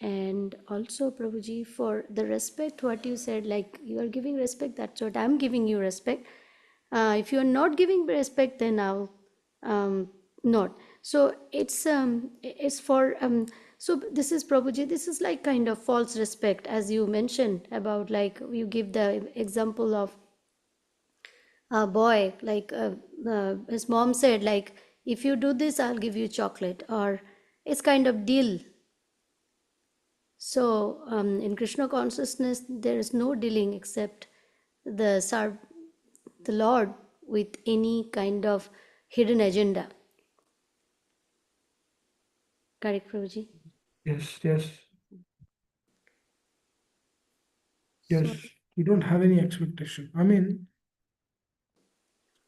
And also, Prabhuji, for the respect, what you said, like you are giving respect, that's what I'm giving you respect. If you are not giving respect, then I'll not. So it's for so this is, Prabhuji, this is like kind of false respect, as you mentioned about, like you give the example of a boy, like his mom said, like if you do this, I'll give you chocolate, or it's kind of deal. So in Krishna consciousness, there is no dealing except the Lord with any kind of hidden agenda. Correct, Prabhuji? Yes, yes. Yes. So, We don't have any expectation. I mean,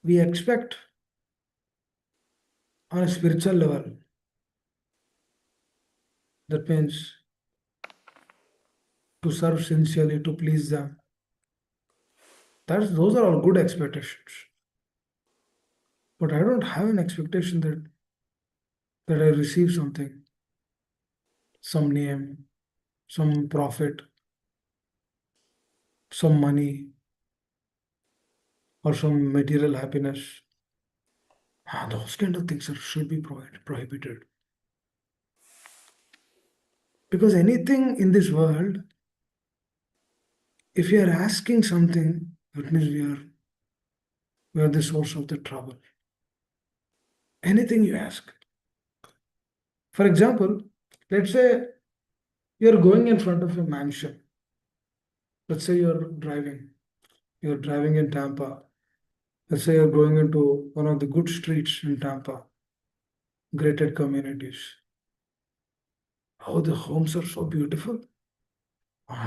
we expect on a spiritual level. That means to serve sincerely, to please them. Those are all good expectations. but I don't have an expectation that I receive something, some name, some profit, some money, or some material happiness. Those kind of things should be prohibited. Because anything in this world, if you are asking something, that means we are the source of the trouble. Anything you ask. For example, let's say you're going in front of a mansion. Let's say You're driving in Tampa. Let's say you're going into one of the good streets in Tampa, gated communities. Oh, the homes are so beautiful.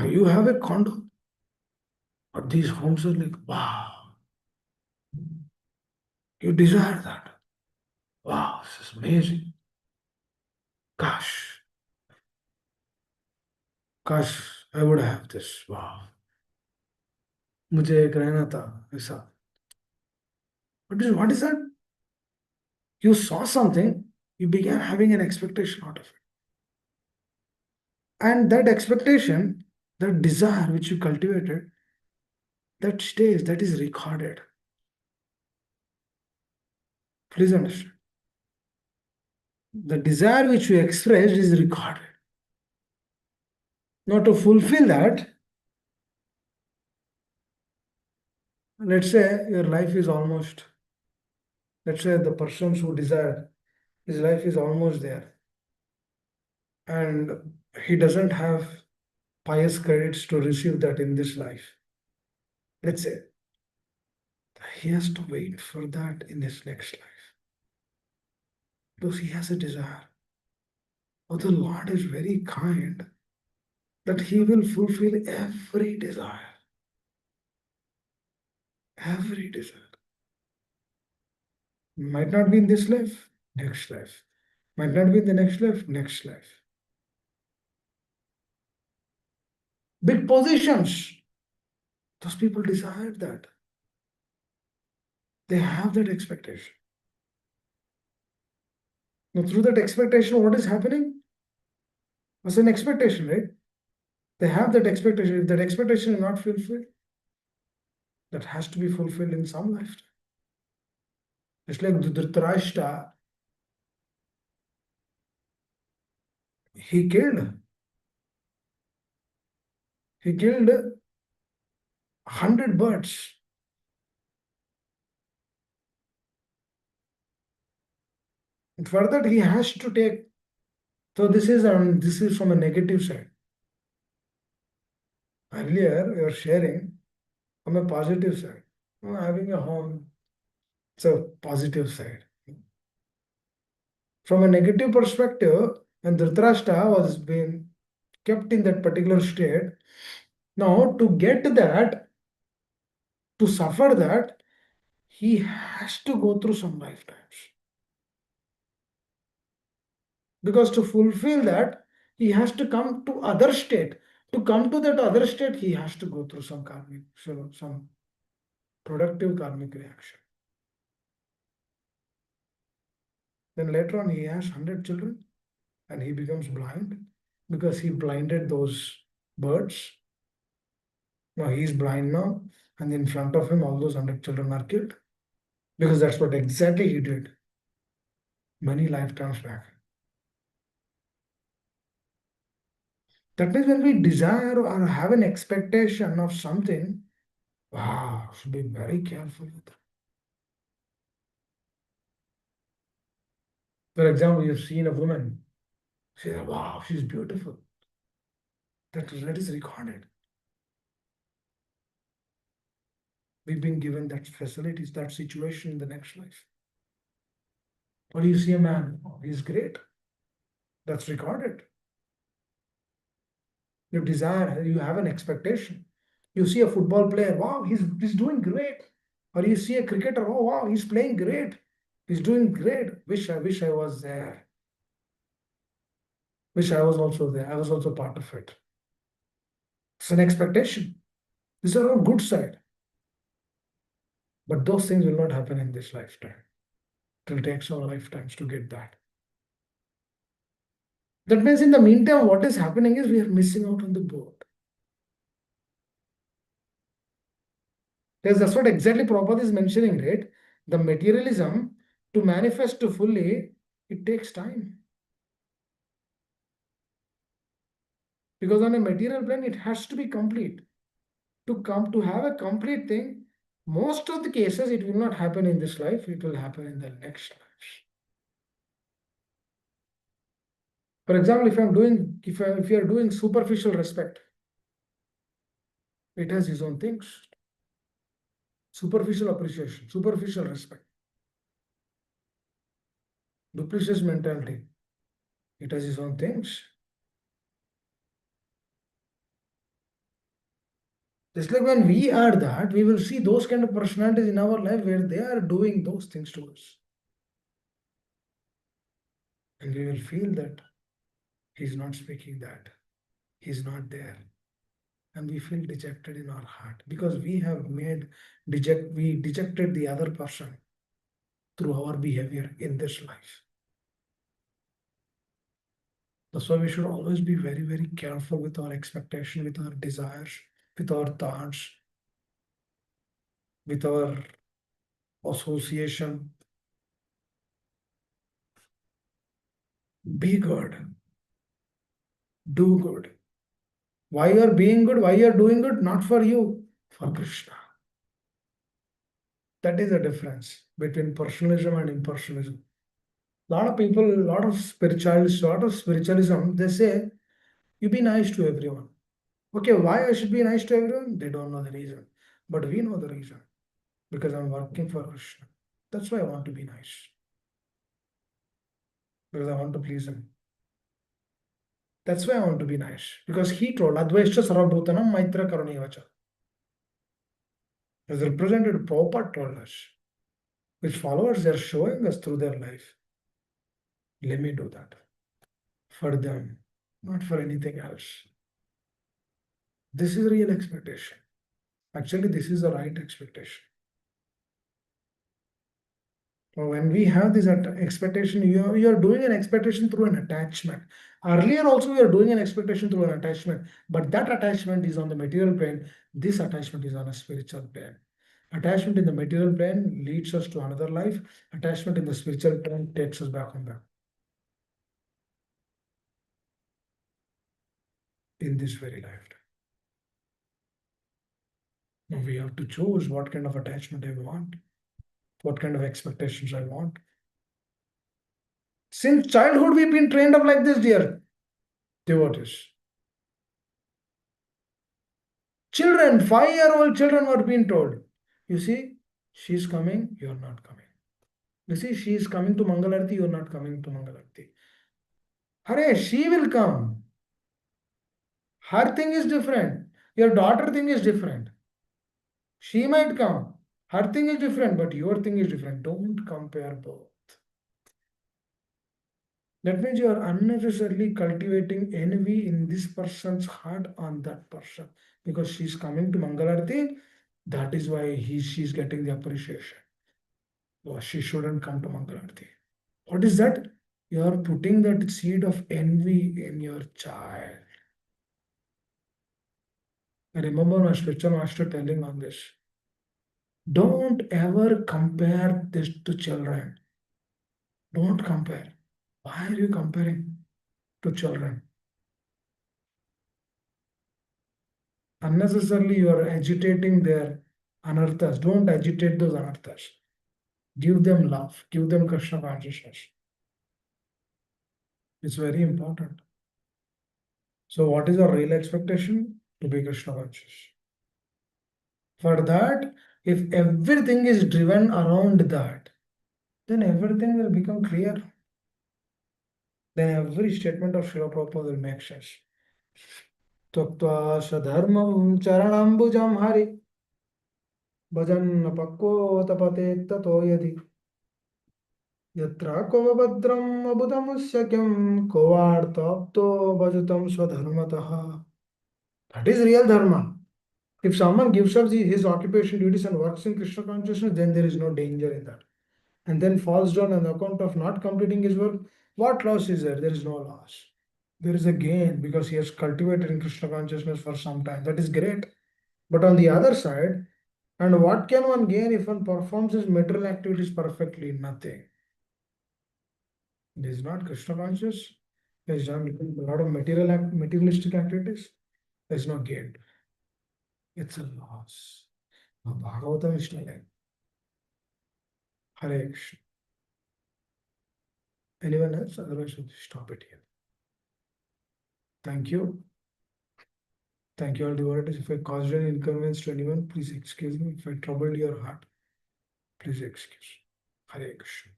You have a condo, but these homes are like, wow, you desire that. Wow, this is amazing. Gosh, gosh, I would have this. Wow. मुझे एक रहना था ऐसा. What is that? You saw something, you began having an expectation out of it. And that expectation, that desire which you cultivated, that stays, that is recorded. Please understand. The desire which you expressed is recorded. Now, to fulfill that, let's say your life is almost, let's say the persons who desire, his life is almost there, and he doesn't have pious credits to receive that in this life. Let's say he has to wait for that in his next life because he has a desire. Oh, the Lord is very kind that he will fulfill every desire. Every desire. Might not be in this life, next life. Might not be in the next life, next life. Big positions. Those people desire that. They have that expectation. Now, through that expectation, what is happening? Was an expectation, right? They have that expectation. If that expectation is not fulfilled, that has to be fulfilled in some lifetime. It's like Dhritarashtra, he killed. He killed 100 birds. And for that, he has to take. So this is from a negative side. Earlier, you are sharing from a positive side. Having a home, it's a positive side. From a negative perspective, when Dhritarashtra was being kept in that particular state, now to get that, to suffer that, he has to go through some lifetimes. Because to fulfill that, he has to come to other state. To come to that other state, he has to go through some karmic, some productive karmic reaction. Then later on, he has 100 children and he becomes blind because he blinded those birds. Now he's blind now, and in front of him, all those 100 children are killed because that's what exactly he did many lifetimes back. That means when we desire or have an expectation of something, wow, should be very careful with that. For example, you've seen a woman, say, wow, she's beautiful. That is recorded. We've been given that facilities, that situation in the next life. Or you see a man, oh, he's great. That's recorded. You desire, you have an expectation. You see a football player, wow, he's doing great. Or you see a cricketer, oh wow, he's playing great. He's doing great. Wish I was there. Wish I was also there. I was also part of it. It's an expectation. These are all good side. But those things will not happen in this lifetime. It takes our lifetimes to get that. That means in the meantime, what is happening is we are missing out on the boat. Because that's what exactly Prabhupada is mentioning, right? The materialism to manifest fully, it takes time. Because on a material plane, it has to be complete. To have a complete thing, most of the cases it will not happen in this life, it will happen in the next life. For example, if you are doing superficial respect, it has its own things. Superficial appreciation, superficial respect, duplicitous mentality, it has its own things. Just like when we are that, we will see those kind of personalities in our life where they are doing those things to us. And we will feel that he's not speaking that, he's not there. And we feel dejected in our heart because we have we dejected the other person through our behavior in this life. That's why we should always be very, very careful with our expectation, with our desires, with our thoughts, with our association. Be good, do good. Why you are being good, why you are doing good? Not for you, for Krishna. That is the difference between personalism and impersonalism. Lot of people, lot of spiritualists, lot of spiritualism, they say, you be nice to everyone. Okay, why I should be nice to everyone? They don't know the reason. But we know the reason. Because I'm working for Krishna. That's why I want to be nice. Because I want to please him. That's why I want to be nice. Because he told Advaishya Sarvabhutanam Maitra Karunevacha. As represented, Prabhupada told us, which followers they are showing us through their life. Let me do that. For them, not for anything else. This is real expectation. Actually, this is the right expectation. So when we have this expectation, you are doing an expectation through an attachment. Earlier also we are doing an expectation through an attachment, but that attachment is on the material plane. This attachment is on a spiritual plane. Attachment in the material plane leads us to another life. Attachment in the spiritual plane takes us back on back. In this very lifetime. Now we have to choose what kind of attachment I want, what kind of expectations I want. Since childhood, we've been trained up like this, dear devotees. Children, 5-year-old children were being told, you see, she's coming, you're not coming. You see, she's coming to Mangalarti, you're not coming to Mangalarti. Hare, she will come. Her thing is different. Your daughter thing is different. She might come. Her thing is different, but your thing is different. Don't compare both. That means you are unnecessarily cultivating envy in this person's heart on that person. Because she's coming to Mangalarti, that is why she's getting the appreciation. Well, she shouldn't come to Mangalarti. What is that? You are putting that seed of envy in your child. I remember my spiritual master telling on this. Don't ever compare this to children. Don't compare. Why are you comparing to children? Unnecessarily, you are agitating their anarthas. Don't agitate those anarthas. Give them love. Give them Krishna consciousness. It's very important. So, what is our real expectation? To be Krishna conscious. For that, if everything is driven around that, then everything will become clear. Then every statement of Srila Prabhupada will make sense. Tattva sadharmam charanambujam hari bhajan pakko tapate tato yadi yatra kovabhadram abhudamusyakam kovartapto bhajatam swadharmataha. That is real dharma. If someone gives up his occupation, duties, and works in Krishna consciousness, then there is no danger in that. and then falls down on the account of not completing his work, what loss is there? There is no loss. There is a gain because he has cultivated in Krishna consciousness for some time. That is great. But on the other side, and what can one gain if one performs his material activities perfectly? Nothing. It is not Krishna conscious. He has done a lot of materialistic activities. There is no gain. It's a loss. Bhagavatam is telling. Hare Krishna. Anyone else? Otherwise, we'll stop it here. Thank you. Thank you all devotees. If I caused any inconvenience to anyone, please excuse me. If I troubled your heart, please excuse. Hare Krishna.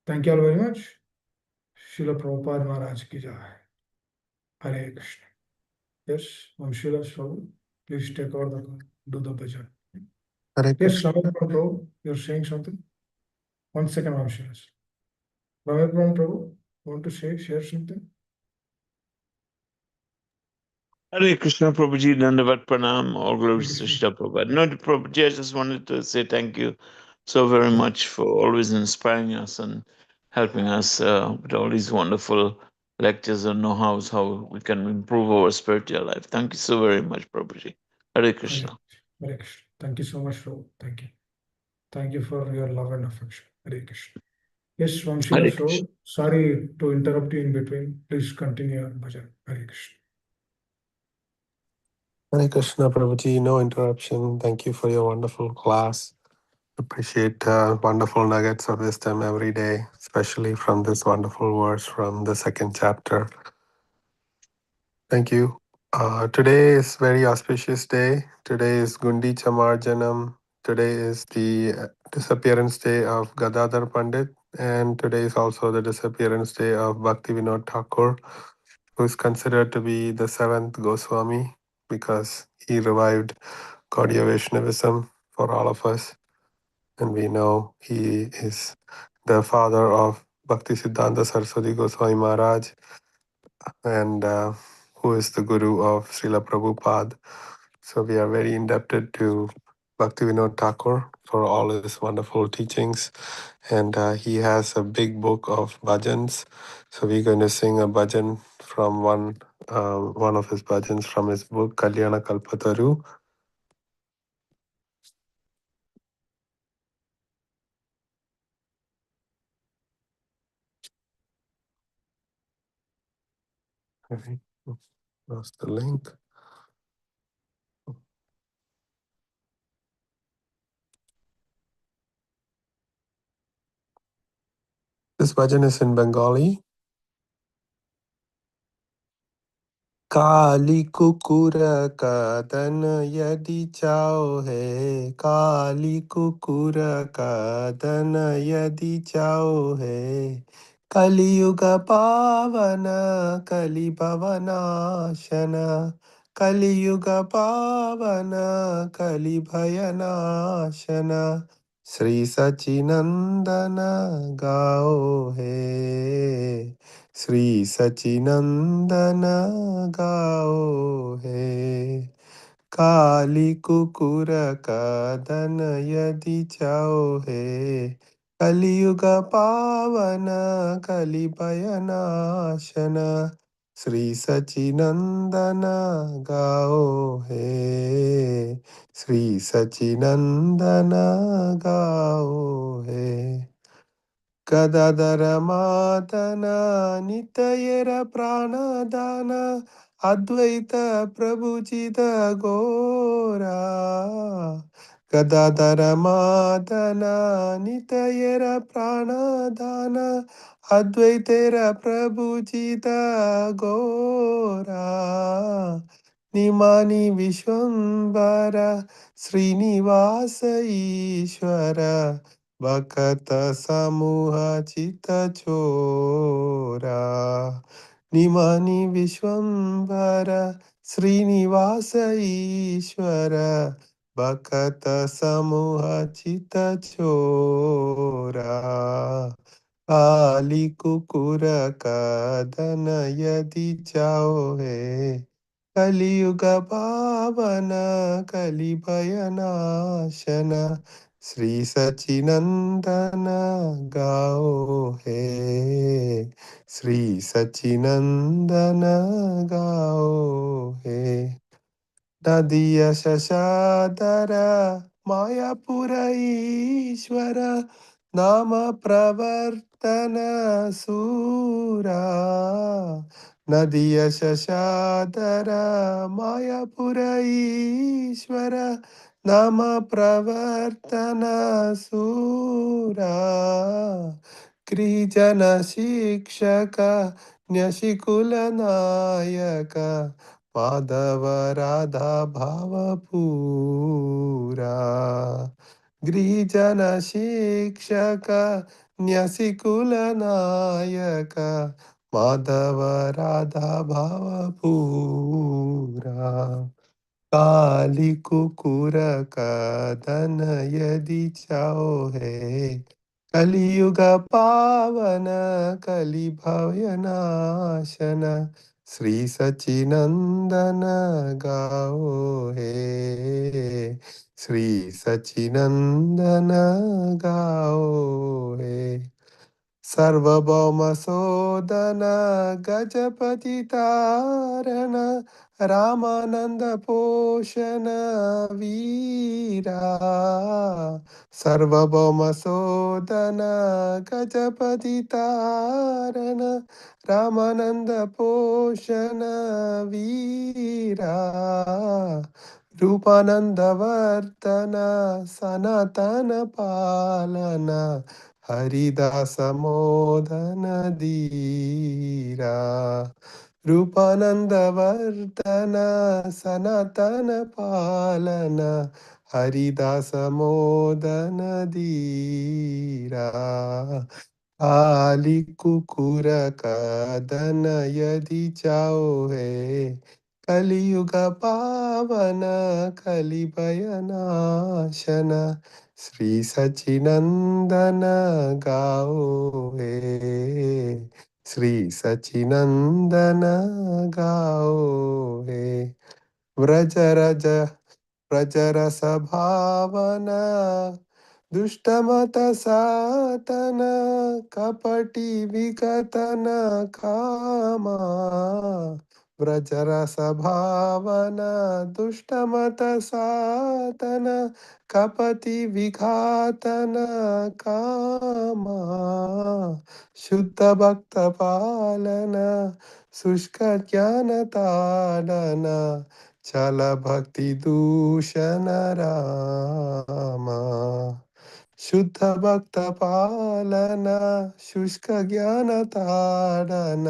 Thank you all very much. Srila Prabhupada Maharaj ki jai. Hare Krishna. Yes, Srila Prabhu, please take over the call. Do the bhajan. Hare Yes, Krishna. Ramapram Prabhu, you're saying something? 1 second, Srila. Ramapram Prabhu, want to share something? Hare Krishna Prabhuji, Dandavat Pranam, all glories to Krishna. Srila Prabhupada. No, Prabhuji, I just wanted to say thank you so very much for always inspiring us and helping us with all these wonderful lectures and know-hows, how we can improve our spiritual life. Thank you so very much, Prabhuji. Hare Krishna. Hare Krishna. Thank you so much, Prabhu. Thank you. Thank you for your love and affection. Hare Krishna. Yes, Vamshila Hare Prabhu, Krishna. sorry to interrupt you in between. Please continue your bhajan. Hare Krishna. Hare Krishna, Prabhuji. No interruption. Thank you for your wonderful class. Appreciate wonderful nuggets of wisdom every day, especially from this wonderful verse from the second chapter. Thank you. Today is very auspicious day. Today is Gundi Chamarjanam. Today is the disappearance day of Gadadhar Pandit, and today is also the disappearance day of Bhakti Vinod Thakur, who is considered to be the seventh Goswami because he revived Gaudiya Vaishnavism for all of us. And we know he is the father of Bhakti Siddhanta Saraswati Goswami Maharaj, and who is the guru of Srila Prabhupada. So we are very indebted to Bhakti Vinod Thakur for all his wonderful teachings. And he has a big book of bhajans. So we're going to sing a bhajan from one of his bhajans from his book, Kalyana Kalpataru. Okay. Lost the link. This bhajan is in Bengali. काली कुकुर कदन यदि चाओ है, काली कुकुर कदन यदि चाओ है, कलियुग पावन कलि भवनाशन, कलियुग पावन कलि भयनाशन, श्री सचिनंदन गाओ है, श्री सचिनंदन गाओ है, काली कुकुर कदन यदि चाओ है, कलियुग पावन कलि भयनाशन, श्री सचिनंदन गाओ है, श्री सचिनंदन गाओ है, गदाधर मादन नितयर प्राणदान अद्वैत प्रभुजित घोरा, गदाधर मादन नितयर प्राणदान अद्वैतेर प्रभुजित घोरा, निमानि विश्वम्बर श्रीनिवास ईश्वर, भक्त समूह चित चोरा, निमानि विश्वम्भर श्रीनिवास ईश्वर, भक्त समूह चित चोरा, काली कुकुर कदन यदि चाओ है, कलियुग पावन कलि भयनाशन, Sri Sachinandana Gao He. Sri Sachinandana Gao He. Nadiya Shashadara Mayapura Ishvara Nama Pravartana Sura. Nadiya Shashadara Mayapura Ishvara Nama Pravartana Sura. Krijana Shikshaka Nyashikula Nayaka Madhav Radha भावपूरा Girijan शिक्षक न्यसिकुलनायक माधव राधा भावपूरा काली कुकुर कदन यदि चाहो है कलियुग पावन कलि भवनाशन श्री सचिनंदन गाओ है श्री सचिनंदन गाओ है सर्वभौमसोदन गजपतितारण रामानंद पोषण वीरा सर्वभौमसोदन गजपतितारण रामानंद पोषण वीरा रूपानंदवर्धन सनातन पालना हरिदास मोदन धीरा रूपानंद वर्धन सनातन पालन हरिदास मोदन धीरा काली कुकुर कदन यदि चाहो है कलियुग पावन कलि भयनाशन श्री सचिनंदन गाओ है श्री सचिनंदन गाओ है व्रजरज व्रजरस भावना दुष्टमत सातन कपटी विकतन कामा व्रजरस भावना दुष्टमत सातन कपति विघातन कामा शुद्ध भक्त पालन शुष्क ज्ञान ताडन चल भक्ति दूषण रामा शुद्ध भक्त पालन शुष्क ज्ञान ताडन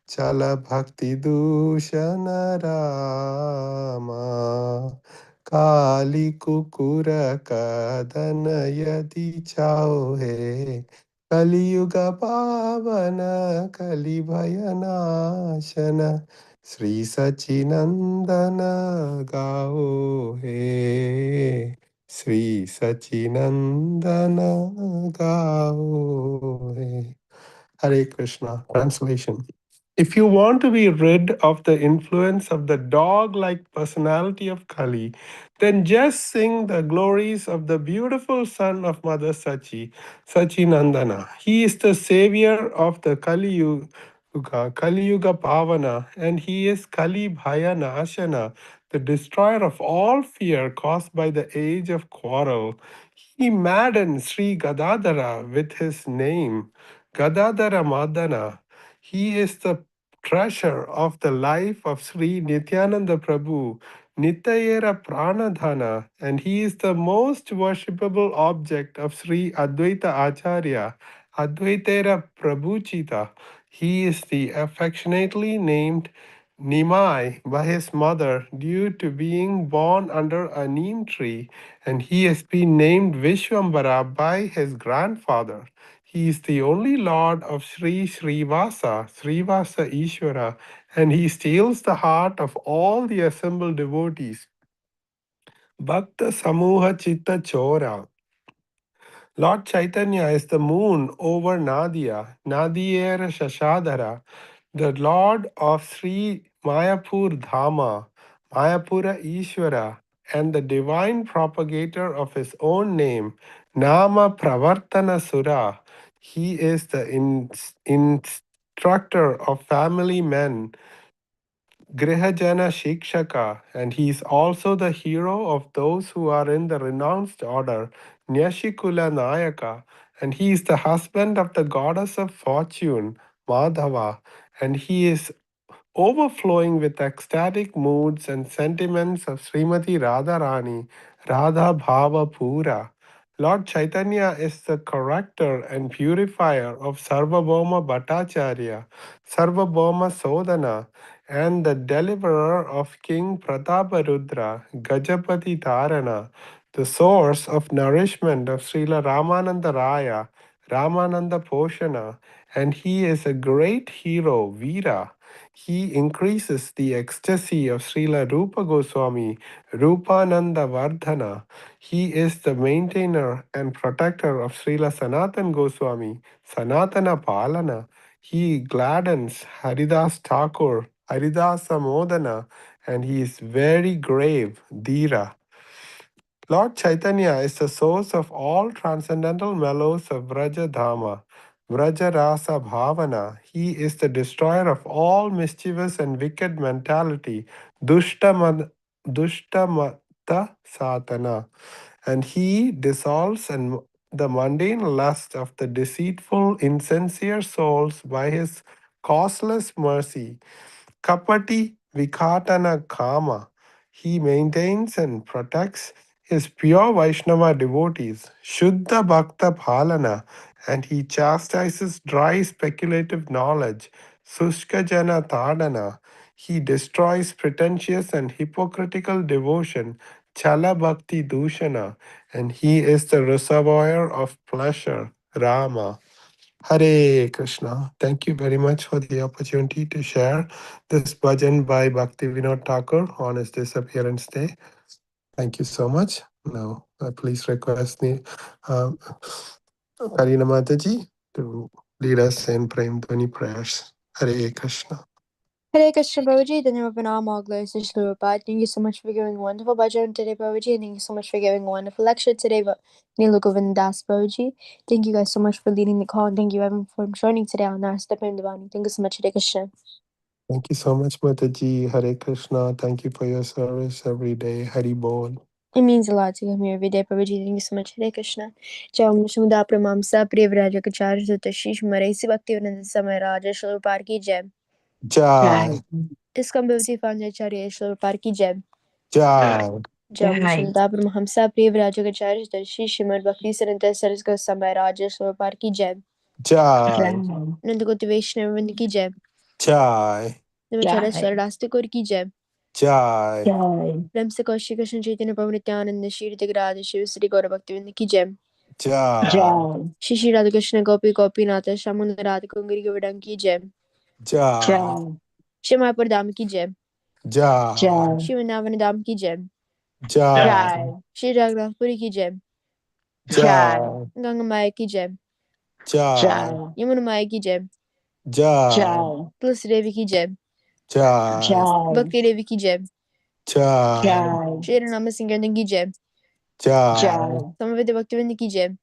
चल भक्ति दूषण रामा काली कुकुर कदन यदि चाहो है कलियुग पावन कलि भयनाशन श्री सचिनंदन गाओ है श्री सचिनंदन गाओ है Hare Krishna. Translation. If you want to be rid of the influence of the dog like personality of Kali, then just sing the glories of the beautiful son of Mother Sachi, Sachinandana. He is the savior of the Kali Yuga Pavana, and he is Kali Bhaya Nashana, the destroyer of all fear caused by the age of quarrel. He maddened Sri Gadadhara with his name, Gadadhara Madana. He is the treasure of the life of Sri Nityananda Prabhu, Nitayera Pranadhana, and he is the most worshipable object of Sri Advaita Acharya, Advaitera Prabhuchita. He is the affectionately named Nimai by his mother due to being born under a neem tree, and he has been named Vishwambara by his grandfather. He is the only Lord of Sri Srivasa Ishvara, and he steals the heart of all the assembled devotees. Bhakta Samuha Chitta Chora. Lord Chaitanya is the moon over Nadia, Nadiera Shashadhara, the Lord of Sri Mayapur Dhama, Mayapura Ishvara, and the divine propagator of his own name, Nama Pravartana Sura. He is the instructor of family men, Grihajana Shikshaka, and he is also the hero of those who are in the renounced order, Nyashikula Nayaka, and he is the husband of the goddess of fortune, Madhava, and he is overflowing with ecstatic moods and sentiments of Srimati Radharani, Radha Bhava Pura. Lord Chaitanya is the corrector and purifier of Sarvabhauma Bhattacharya, Sarvabhauma Sodana, and the deliverer of King Prataparudra, Gajapati Tarana, the source of nourishment of Srila Ramananda Raya, Ramananda Poshana, and he is a great hero, Veera. He increases the ecstasy of Srila Rupa Goswami, Rupananda Vardhana. He is the maintainer and protector of Srila Sanatan Goswami, Sanatana Palana. He gladdens Haridas Thakur, Haridasa Modana, and he is very grave, Dhira. Lord Chaitanya is the source of all transcendental mellows of Vraja Dhamma, Vraja Rasa Bhavana. He is the destroyer of all mischievous and wicked mentality, Dushta Mata Satana. And he dissolves the mundane lust of the deceitful, insincere souls by his causeless mercy. Kapati Vikatana Kama. He maintains and protects his pure Vaishnava devotees, Shuddha Bhakta Phalana, and he chastises dry speculative knowledge, Sushka Jana Tadana. He destroys pretentious and hypocritical devotion, Chala Bhakti Dushana, and he is the reservoir of pleasure, Rama. Hare Krishna. Thank you very much for the opportunity to share this bhajan by Bhakti Vinod Thakur on his disappearance day. Thank you so much. Now, please request me, Karina Mataji to lead us in Prem Dhani prayers. Hare Krishna. Hare Krishna Prabhuji, Dhanyavar Pranam, all glories to Shri Prabhupada. Thank you so much for giving a wonderful bhajan today, Prabhuji, and thank you so much for giving a wonderful lecture today, Neela Govindas Prabhuji. Thank you guys so much for leading the call, and thank you everyone for joining today on Namaste Prem Devani. Thank you so much, Hare Krishna. Thank you so much, Mataji. Hare Krishna. Thank you for your service every day. Hari Bol. It means a lot to come here every day, Prabhuji. Thank you so much, Hare Krishna. Jai Om Shmuda Pramamsa, Priya Kachar, Tashish, Maraisi Bhakti Vinanda Samay Raja, Shri Prabhupada ki Jai. Jai. ISKCON Tampa, Shri Prabhupada ki Jai. Jai. Jai Om Shmuda Pramamsa, Priya Kachar, Tashish, Maraisi Bhakti Vinanda Samay Raja, Shri Prabhupada ki Jai. Jai. Nandakoti Vaishnav ki Jai. Jai. Namacharan Saradastakur ki Jai. Jai. Prem se Kaushik Krishna Chaitanya Prabhu Nityananda Shri Radha Shiv Sri Gaura Bhaktivinoda ki Jai. Jai. Shri Shri Radha Krishna Gopi Gopinath Shamundra Radha Kungari Govardhan ki Jai. Jai. Shri Mayapur Dham ki Jai. Jai. Shri Vrindavan Dham ki Jai. Jai. Shri Raghunathpuri ki Jai. Jai. Ganga Maya ki Jai. Jai. Yamuna Maya ki Jai. Jai. Tulsi Devi ki Jai. Jai. Bhakti Devi ki Jai. Jai. Shri Rama Sankirtan ki Jai. Jai. Samavita Bhaktivinoda ki Jai.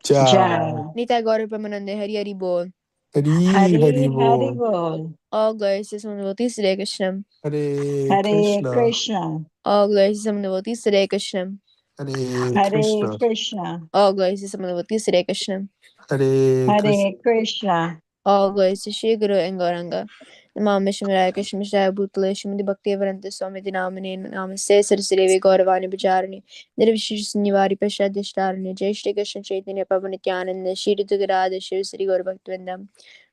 Jai. Nita Gaurav Pramanande Hari Hari Bol. Hari Hari Bol. All glories to Samavati Sri Krishna. Hare Krishna. All glories to Samavati Sri Krishna. Hare Krishna. All glories to Samavati Sri Krishna. Hare Krishna. All glories to Shri Guru and Gauranga. Namam Vishmaraya Krishna Mishaya Bhutale Shrimati Bhakti Avaranta Swami Dinamane Namaste Sarasdevi Gauravani Bacharani Nirvishish Nivari Prasad Dishtarani Jai Shri Krishna Chaitanya Prabhu Nityananda Shri Radha Shiv Sri Gaur Bhaktivinoda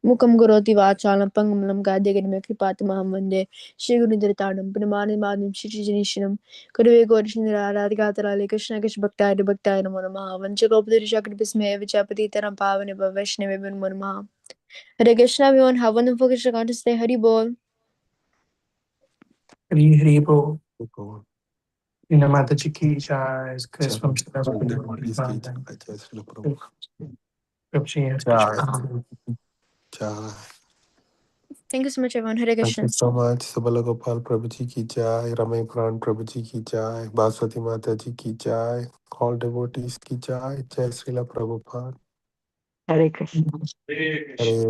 Mukam Guroti Vachalam Pangamalam Gadyaganam Kripatamaham Vande Shri Guru Dhritanam Pranamani Madham Shri Janishanam Kuruve Gaurishna Radhikatarali Krishna Kish Bhaktaya Bhaktaya Namo Namaha Vanchakopati Shakti Bismaya Vichapati Taram Pavane Vaishnavi Namo Namaha Hare Krishna, everyone. Have a wonderful Krishna conscious day. Hari Bol. Hari Hari Bol. Nina Mataji ki jai. Chris from Jai. Jai. Thank you so much, everyone. Hare Thank Krishna. you so much. Subala Gopal Prabhuji ki jai, Ramay Pran Prabhuji ki jai, Baswati Mata ji ki jai, all devotees ki jai, Jai Srila Prabhupada. Hare Krishna. Hare